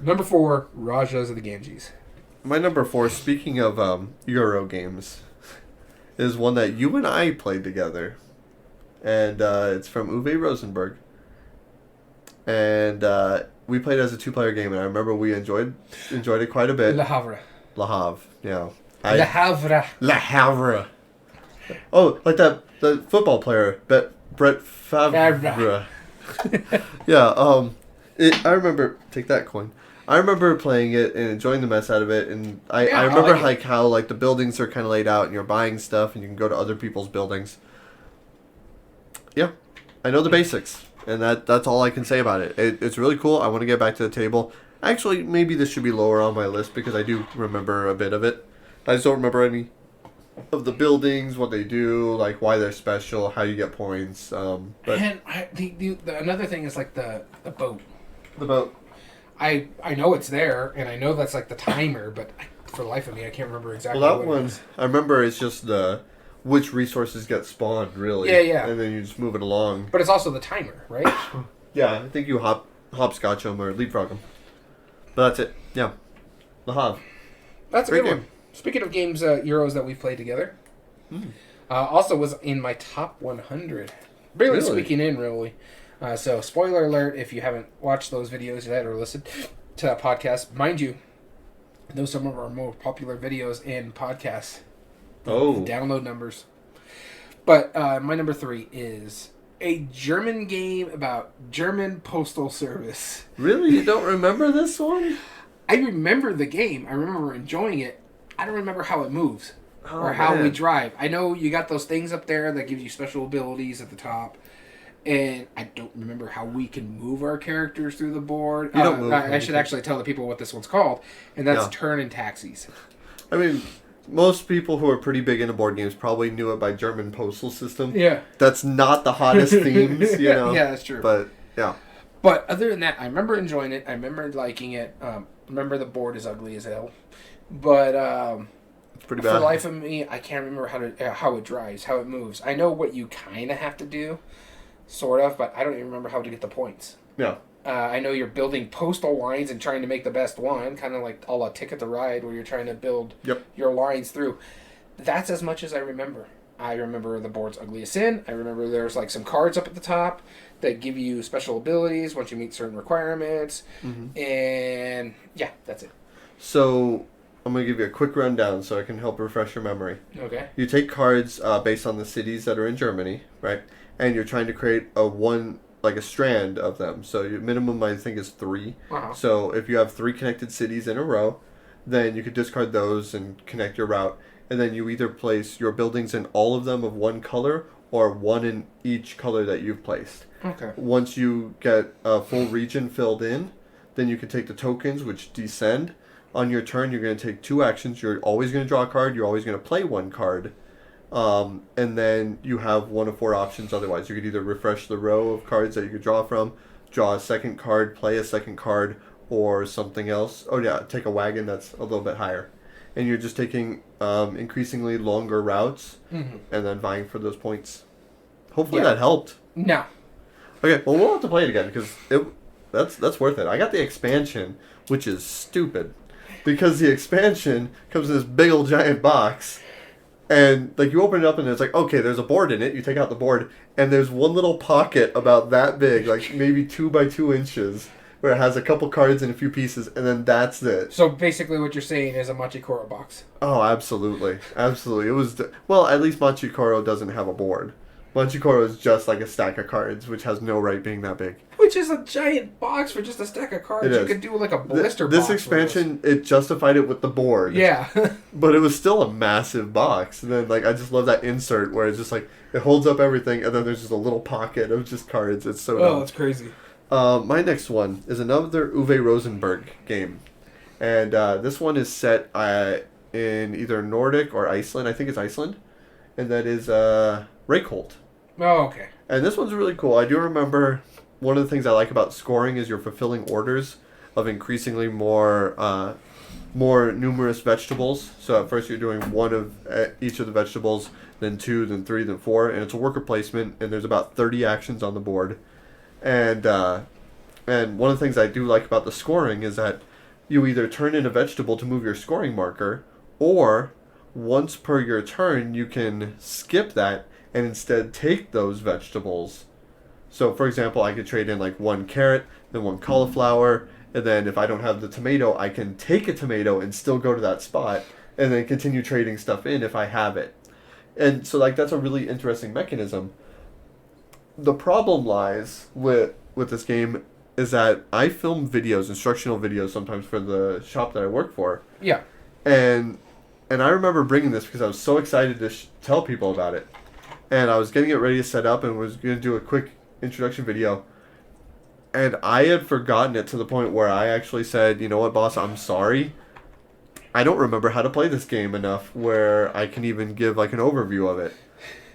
number 4, Rajas of the Ganges. My number 4, speaking of Euro games, is one that you and I played together. And it's from Uwe Rosenberg. And we played as a 2-player game, and I remember we enjoyed it quite a bit. Le Havre. Le Havre, yeah. Le Havre. Le Havre. Oh, like the football player, Brett Favre. Yeah, I remember, take that coin. I remember playing it and enjoying the mess out of it, and I remember how like the buildings are kind of laid out, and you're buying stuff, and you can go to other people's buildings. Yeah, I know the basics, and that's all I can say about it. It's really cool. I want to get back to the table. Actually, maybe this should be lower on my list because I do remember a bit of it. I just don't remember any of the buildings, what they do, like why they're special, how you get points. But and another thing is like the boat. The boat. I know it's there, and I know that's like the timer, but for the life of me, I can't remember exactly. Well, that one, I remember it's just which resources get spawned, really. Yeah. And then you just move it along. But it's also the timer, right? Yeah, I think you hopscotch them or leapfrog them. But that's it. Yeah. Le Havre. That's a good one. Speaking of games, Euros that we've played together, also was in my top 100. Barely squeaking in, really. So, spoiler alert, if you haven't watched those videos yet or listened to that podcast, mind you, those are some of our more popular videos and podcasts. Oh. The download numbers. But my number 3 is a German game about German postal service. Really? You don't remember this one? I remember the game. I remember enjoying it. I don't remember how it moves or how we drive. I know you got those things up there that give you special abilities at the top. And I don't remember how we can move our characters through the board. You don't move. I should actually tell the people what this one's called. And that's Turn and Taxis. I mean, most people who are pretty big into board games probably knew it by German postal system. Yeah. That's not the hottest themes, you know. Yeah, that's true. But, yeah. But other than that, I remember enjoying it. I remember liking it. Remember the board is ugly as hell. But it's pretty bad. For the life of me, I can't remember how it drives, how it moves. I know what you kind of have to do, sort of, but I don't even remember how to get the points. Yeah. I know you're building postal lines and trying to make the best one, kind of like a la Ticket to Ride, where you're trying to build your lines through. That's as much as I remember. I remember the board's ugly as sin. I remember there's like some cards up at the top that give you special abilities once you meet certain requirements. Mm-hmm. And yeah, that's it. So I'm going to give you a quick rundown so I can help refresh your memory. Okay. You take cards based on the cities that are in Germany, right? And you're trying to create a strand of them. So your minimum, I think, is 3. Uh-huh. So if you have 3 connected cities in a row, then you could discard those and connect your route. And then you either place your buildings in all of them of one color or one in each color that you've placed. Okay. Once you get a full region filled in, then you can take the tokens, which descend. On your turn, you're going to take 2 actions. You're always going to draw a card. You're always going to play 1 card. And then you have 1 of 4 options otherwise. You could either refresh the row of cards that you could draw from, draw a second card, play a second card, or something else. Oh yeah, take a wagon that's a little bit higher. And you're just taking increasingly longer routes and then vying for those points. Hopefully that helped. No. Okay, well we'll have to play it again because that's worth it. I got the expansion, which is stupid. Because the expansion comes in this big old giant box. And like you open it up and it's like, okay, there's a board in it. You take out the board and there's one little pocket about that big, like maybe 2 by 2 inches, where it has a couple cards and a few pieces, and then that's it. So basically, what you're saying is a Machikoro box. Oh, absolutely, absolutely. It was well, at least Machikoro doesn't have a board. Machikoro is just like a stack of cards, which has no right being that big. Which is a giant box for just a stack of cards. You could do like a blister box. This expansion, it justified it with the board. Yeah. But it was still a massive box. And then, like, I just love that insert where it's just like, it holds up everything, and then there's just a little pocket of just cards. It's so dumb. Oh, it's crazy. My next one is another Uwe Rosenberg game. And this one is set in either Nordic or Iceland. I think it's Iceland. And that is Reykholt. Oh, okay. And this one's really cool. I do remember one of the things I like about scoring is you're fulfilling orders of increasingly more numerous vegetables. So at first you're doing one of each of the vegetables, then 2, then 3, then 4, and it's a worker placement, and there's about 30 actions on the board. And one of the things I do like about the scoring is that you either turn in a vegetable to move your scoring marker, or once per your turn you can skip that and instead take those vegetables. So for example, I could trade in like 1 carrot, then 1 cauliflower, and then if I don't have the tomato, I can take a tomato and still go to that spot, and then continue trading stuff in if I have it. And so like that's a really interesting mechanism. The problem lies with this game is that I film videos, instructional videos sometimes for the shop that I work for. Yeah. And I remember bringing this because I was so excited to tell people about it. And I was getting it ready to set up and was going to do a quick introduction video. And I had forgotten it to the point where I actually said, you know what, boss, I'm sorry. I don't remember how to play this game enough where I can even give like an overview of it.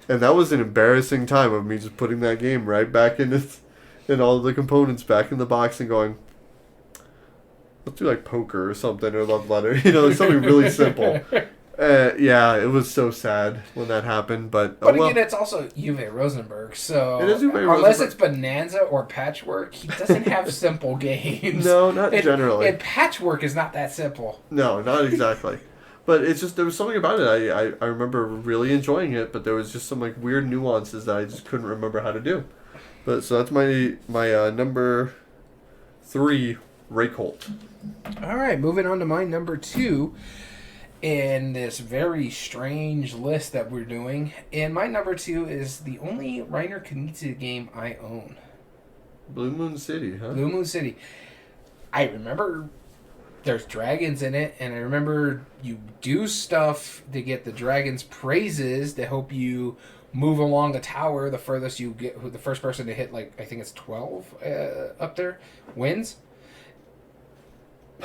And that was an embarrassing time of me just putting that game right back in its... and all the components back in the box and going, let's do like poker or something, or love letter, something really simple. Yeah, it was so sad when that happened, but again, it's also Uwe Rosenberg, so it is Uwe unless Rosenberg. It's Bonanza or Patchwork, he doesn't have simple games. No, not generally. And Patchwork is not that simple. No, not exactly. But it's just, there was something about it. I remember really enjoying it, but there was just some like weird nuances that I just couldn't remember how to do. But so that's my number 3, Reykholt. All right, moving on to my number 2 in this very strange list that we're doing. And my number 2 is the only Reiner Knizia game I own. Blue Moon City, huh? Blue Moon City. I remember there's dragons in it, and I remember you do stuff to get the dragons' praises to help you move along the tower. The furthest you get, the first person to hit, like, I think it's 12 up there, wins.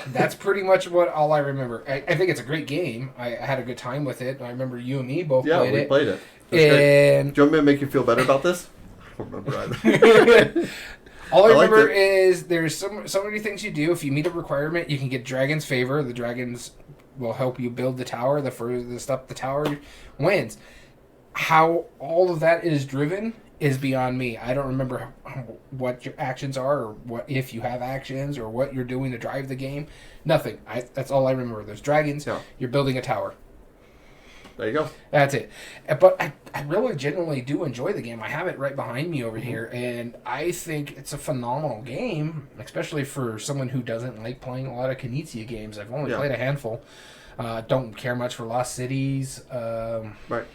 That's pretty much all I remember. I think it's a great game. I had a good time with it. I remember you and me both played it. Yeah, we played it. And do you want me to make you feel better about this? I don't remember either. All I remember is there's so many things you do. If you meet a requirement, you can get Dragon's Favor. The dragons will help you build the tower. The furthest up the tower wins. How all of that is driven is beyond me. I don't remember what your actions are, or what if you have actions, or what you're doing to drive the game. Nothing. That's all I remember. There's dragons. Yeah. You're building a tower. There you go. That's it. But I really genuinely do enjoy the game. I have it right behind me over here, and I think it's a phenomenal game, especially for someone who doesn't like playing a lot of Knizia games. I've only played a handful. Don't care much for Lost Cities. Right.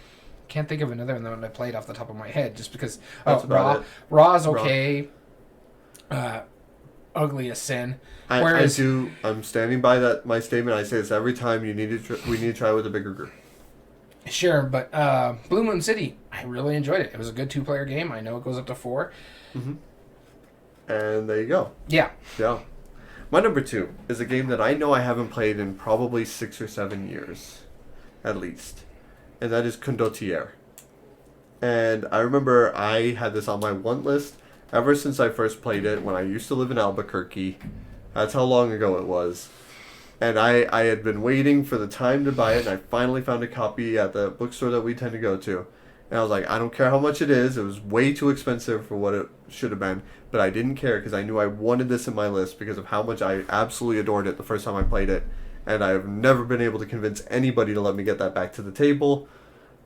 Can't think of another one that I played off the top of my head, just because. Raw's okay. Ugly as sin. I'm standing by my statement. I say this every time. We need to try with a bigger group. Sure, but Blue Moon City, I really enjoyed it. It was a good 2-player game. I know it goes up to 4. Mm-hmm. And there you go. Yeah. Yeah. My number 2 is a game that I know I haven't played in probably 6 or 7 years, at least. And that is Condottiere. And I remember I had this on my want list ever since I first played it when I used to live in Albuquerque. That's how long ago it was. And I had been waiting for the time to buy it, and I finally found a copy at the bookstore that we tend to go to. And I was like, I don't care how much it is. It was way too expensive for what it should have been. But I didn't care because I knew I wanted this in my list because of how much I absolutely adored it the first time I played it. And I've never been able to convince anybody to let me get that back to the table.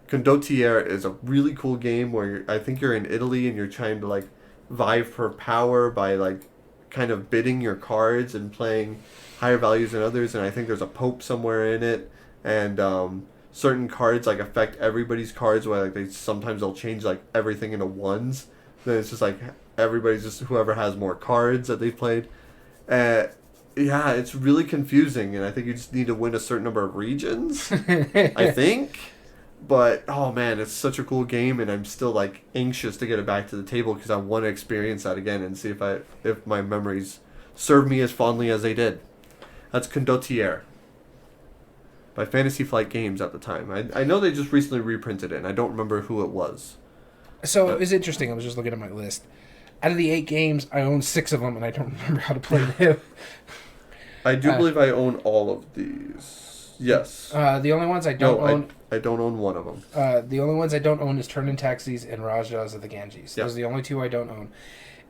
Condottiere is a really cool game where I think you're in Italy and you're trying to like vie for power by like kind of bidding your cards and playing higher values than others. And I think there's a pope somewhere in it, and certain cards like affect everybody's cards where like sometimes they'll change like everything into ones. Then it's just like everybody's just whoever has more cards that they've played. Yeah, it's really confusing, and I think you just need to win a certain number of regions, I think. But, oh man, it's such a cool game, and I'm still like anxious to get it back to the table because I want to experience that again and see if my memories serve me as fondly as they did. That's Condottiere by Fantasy Flight Games at the time. I know they just recently reprinted it, and I don't remember who it was. So it was interesting. I was just looking at my list. out of the 8 games, I own 6 of them, and I don't remember how to play them. I do believe I own all of these. Yes. The only ones I don't own... I don't own one of them. The only ones I don't own is Turn-In Taxis and Rajas of the Ganges. Those are the only 2 I don't own.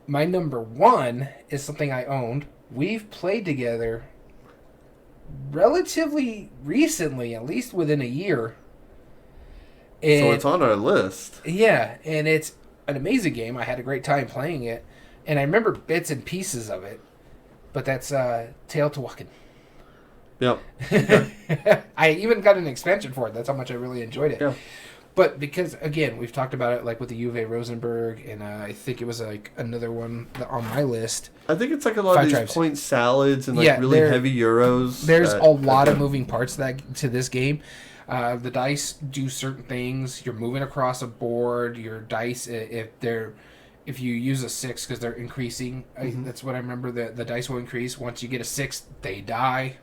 My number 1 is something I owned. We've played together relatively recently, at least within a year. So it's on our list. Yeah, and it's an amazing game. I had a great time playing it, and I remember bits and pieces of it. But that's Teotihuacan. Yep. Okay. I even got an expansion for it. That's how much I really enjoyed it. Yeah. But because, again, we've talked about it like with the Uwe Rosenberg, and I think it was like another one on my list. I think it's like a lot of these Tribes. point salads and like really heavy euros. There's a lot of moving parts to this game. The dice do certain things. You're moving across a board. Your dice, if you use a 6 because they're increasing, that's what I remember. The dice will increase. Once you get a 6, they die,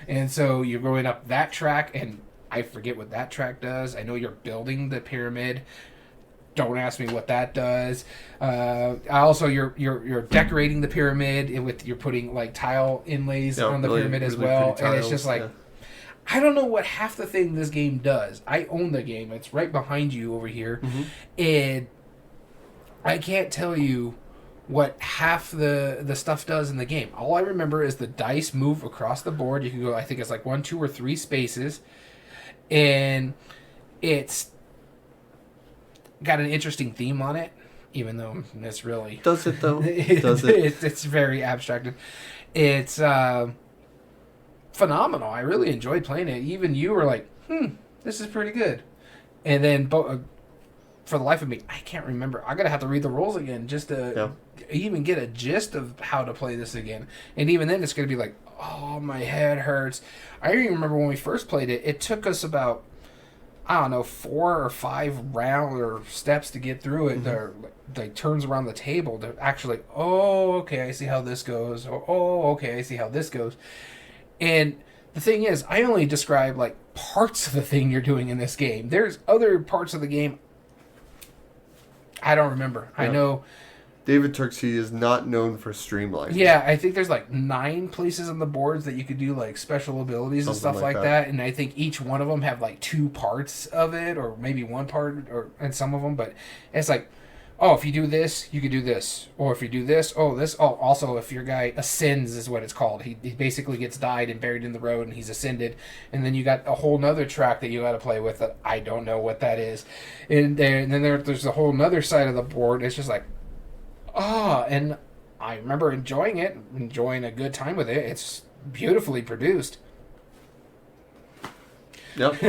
and so you're going up that track. And I forget what that track does. I know you're building the pyramid. Don't ask me what that does. Also, you're decorating the pyramid you're putting like tile inlays on the pyramid as well, and it's just like. Yeah. I don't know what half the thing this game does. I own the game. It's right behind you over here. And I can't tell you what half the stuff does in the game. All I remember is the dice move across the board. You can go, I think it's like 1, 2, or 3 spaces. And it's got an interesting theme on it, even though it's really... Does it, though? Does it? It's very abstracted. It's... phenomenal. I really enjoyed playing it. Even you were like, this is pretty good. And then for the life of me, I can't remember. I'm going to have to read the rules again just to even get a gist of how to play this again. And even then, it's going to be like, oh, my head hurts. I even remember when we first played it, it took us about, I don't know, 4 or 5 rounds or steps to get through it. Like turns around the table to actually, oh, okay, I see how this goes. Oh, okay, I see how this goes. And the thing is, I only describe like parts of the thing you're doing in this game. There's other parts of the game I don't remember. Yeah. I know David Turksey is not known for streamlining. Yeah, I think there's like 9 places on the boards that you could do like special abilities and stuff like that. And I think each one of them have like 2 parts of it, or maybe 1 part, and some of them. But it's like, oh, if you do this, you could do this. Or if you do this, this. Oh, also, if your guy ascends is what it's called. He basically gets died and buried in the road, and he's ascended. And then you got a whole nother track that you got to play with that I don't know what that is. And then there's a whole nother side of the board. It's just like, and I remember enjoying it, enjoying a good time with it. It's beautifully produced. Yep.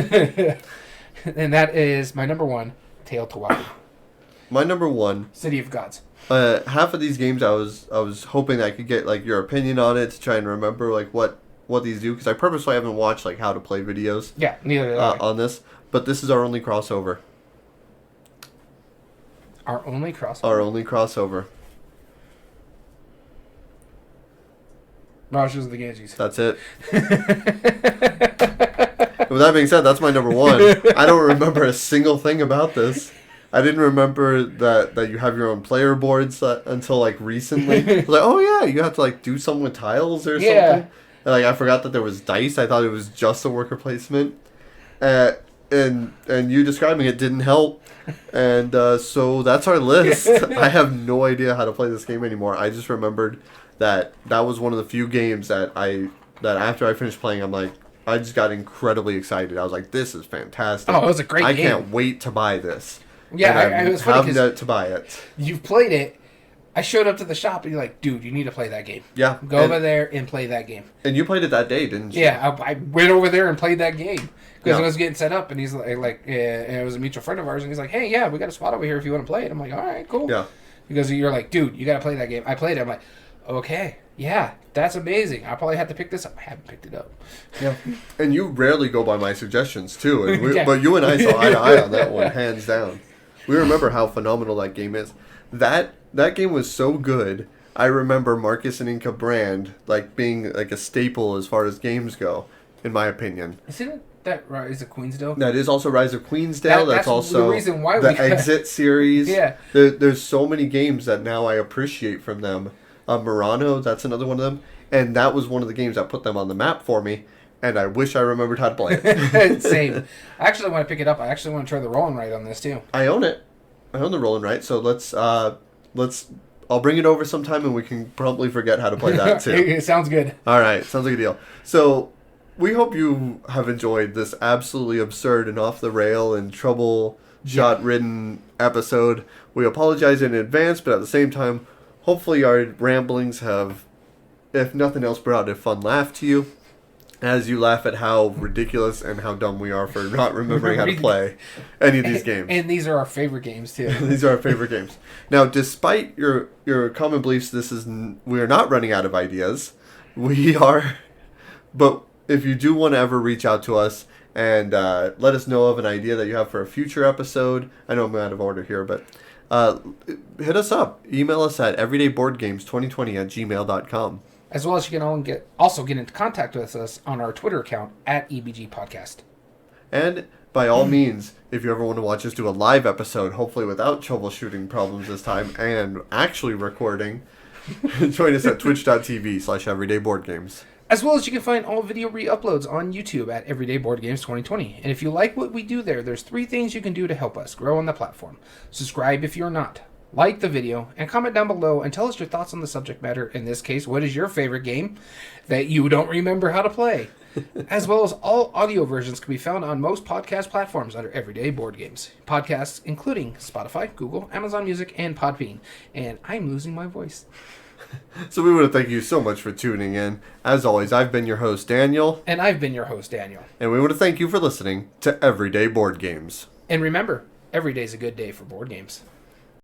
And that is my number 1, Teotihuacan. My number 1, City of Gods. Half of these games I was hoping that I could get like your opinion on it to try and remember like what these do, because I purposely haven't watched like how to play videos. Yeah, neither did I. On this, but this is our only crossover. Our only crossover. Our only crossover. Rajas of the Ganges. That's it. With that being said, that's my number 1. I don't remember a single thing about this. I didn't remember that you have your own player boards until like recently. I was like, oh yeah, you have to like do something with tiles or something. And, like I forgot that there was dice. I thought it was just a worker placement. And you describing it didn't help. And so that's our list. I have no idea how to play this game anymore. I just remembered that was one of the few games that after I finished playing, I'm like, I just got incredibly excited. I was like, this is fantastic. Oh, it was a great game. I can't wait to buy this. Yeah, it was funny because to buy it. You've played it. I showed up to the shop and you're like, dude, you need to play that game. Yeah. Go over there and play that game. And you played it that day, didn't you? Yeah, I went over there and played that game. Because I was getting set up, and he's like, and it was a mutual friend of ours, and he's like, hey, yeah, we got a spot over here if you want to play it. I'm like, all right, cool. Yeah. Because you're like, dude, you got to play that game. I played it. I'm like, okay, yeah, that's amazing. I probably have to pick this up. I haven't picked it up. Yeah. And you rarely go by my suggestions, too. And but you and I saw eye to eye on that one, hands down. We remember how phenomenal that game is. That game was so good. I remember Marcus and Inca Brand like being like a staple as far as games go, in my opinion. Isn't it That Rise of Queensdale? That is also Rise of Queensdale. That's also the reason why the Exit series. Yeah. There's so many games that now I appreciate from them. Murano, that's another one of them. And that was one of the games that put them on the map for me. And I wish I remembered how to play it. Same. I actually want to pick it up. I actually want to try the roll and write on this too. I own it. I own the roll and write. So let's I'll bring it over sometime and we can probably forget how to play that too. It sounds good. All right. Sounds like a deal. So we hope you have enjoyed this absolutely absurd and off the rail and trouble-shot-ridden episode. We apologize in advance, but at the same time, hopefully our ramblings have, if nothing else, brought a fun laugh to you. As you laugh at how ridiculous and how dumb we are for not remembering how to play any of these games. And these are our favorite games, too. These are our favorite games. Now, despite your common beliefs, we are not running out of ideas. We are, but if you do want to ever reach out to us and let us know of an idea that you have for a future episode, I know I'm out of order here, but hit us up. Email us at everydayboardgames2020@gmail.com. As well as you can also get into contact with us on our Twitter account at EBG Podcast. And by all means, if you ever want to watch us do a live episode, hopefully without troubleshooting problems this time, and actually recording, join us at twitch.tv/everydayboardgames. As well as you can find all video re-uploads on YouTube at Everyday Board Games 2020. And if you like what we do there's 3 things you can do to help us grow on the platform. Subscribe if you're not. Like the video, and comment down below and tell us your thoughts on the subject matter. In this case, what is your favorite game that you don't remember how to play? As well as all audio versions can be found on most podcast platforms under Everyday Board Games. Podcasts including Spotify, Google, Amazon Music, and Podbean. And I'm losing my voice. So we want to thank you so much for tuning in. As always, I've been your host, Daniel. And I've been your host, Daniel. And we want to thank you for listening to Everyday Board Games. And remember, every day's a good day for board games.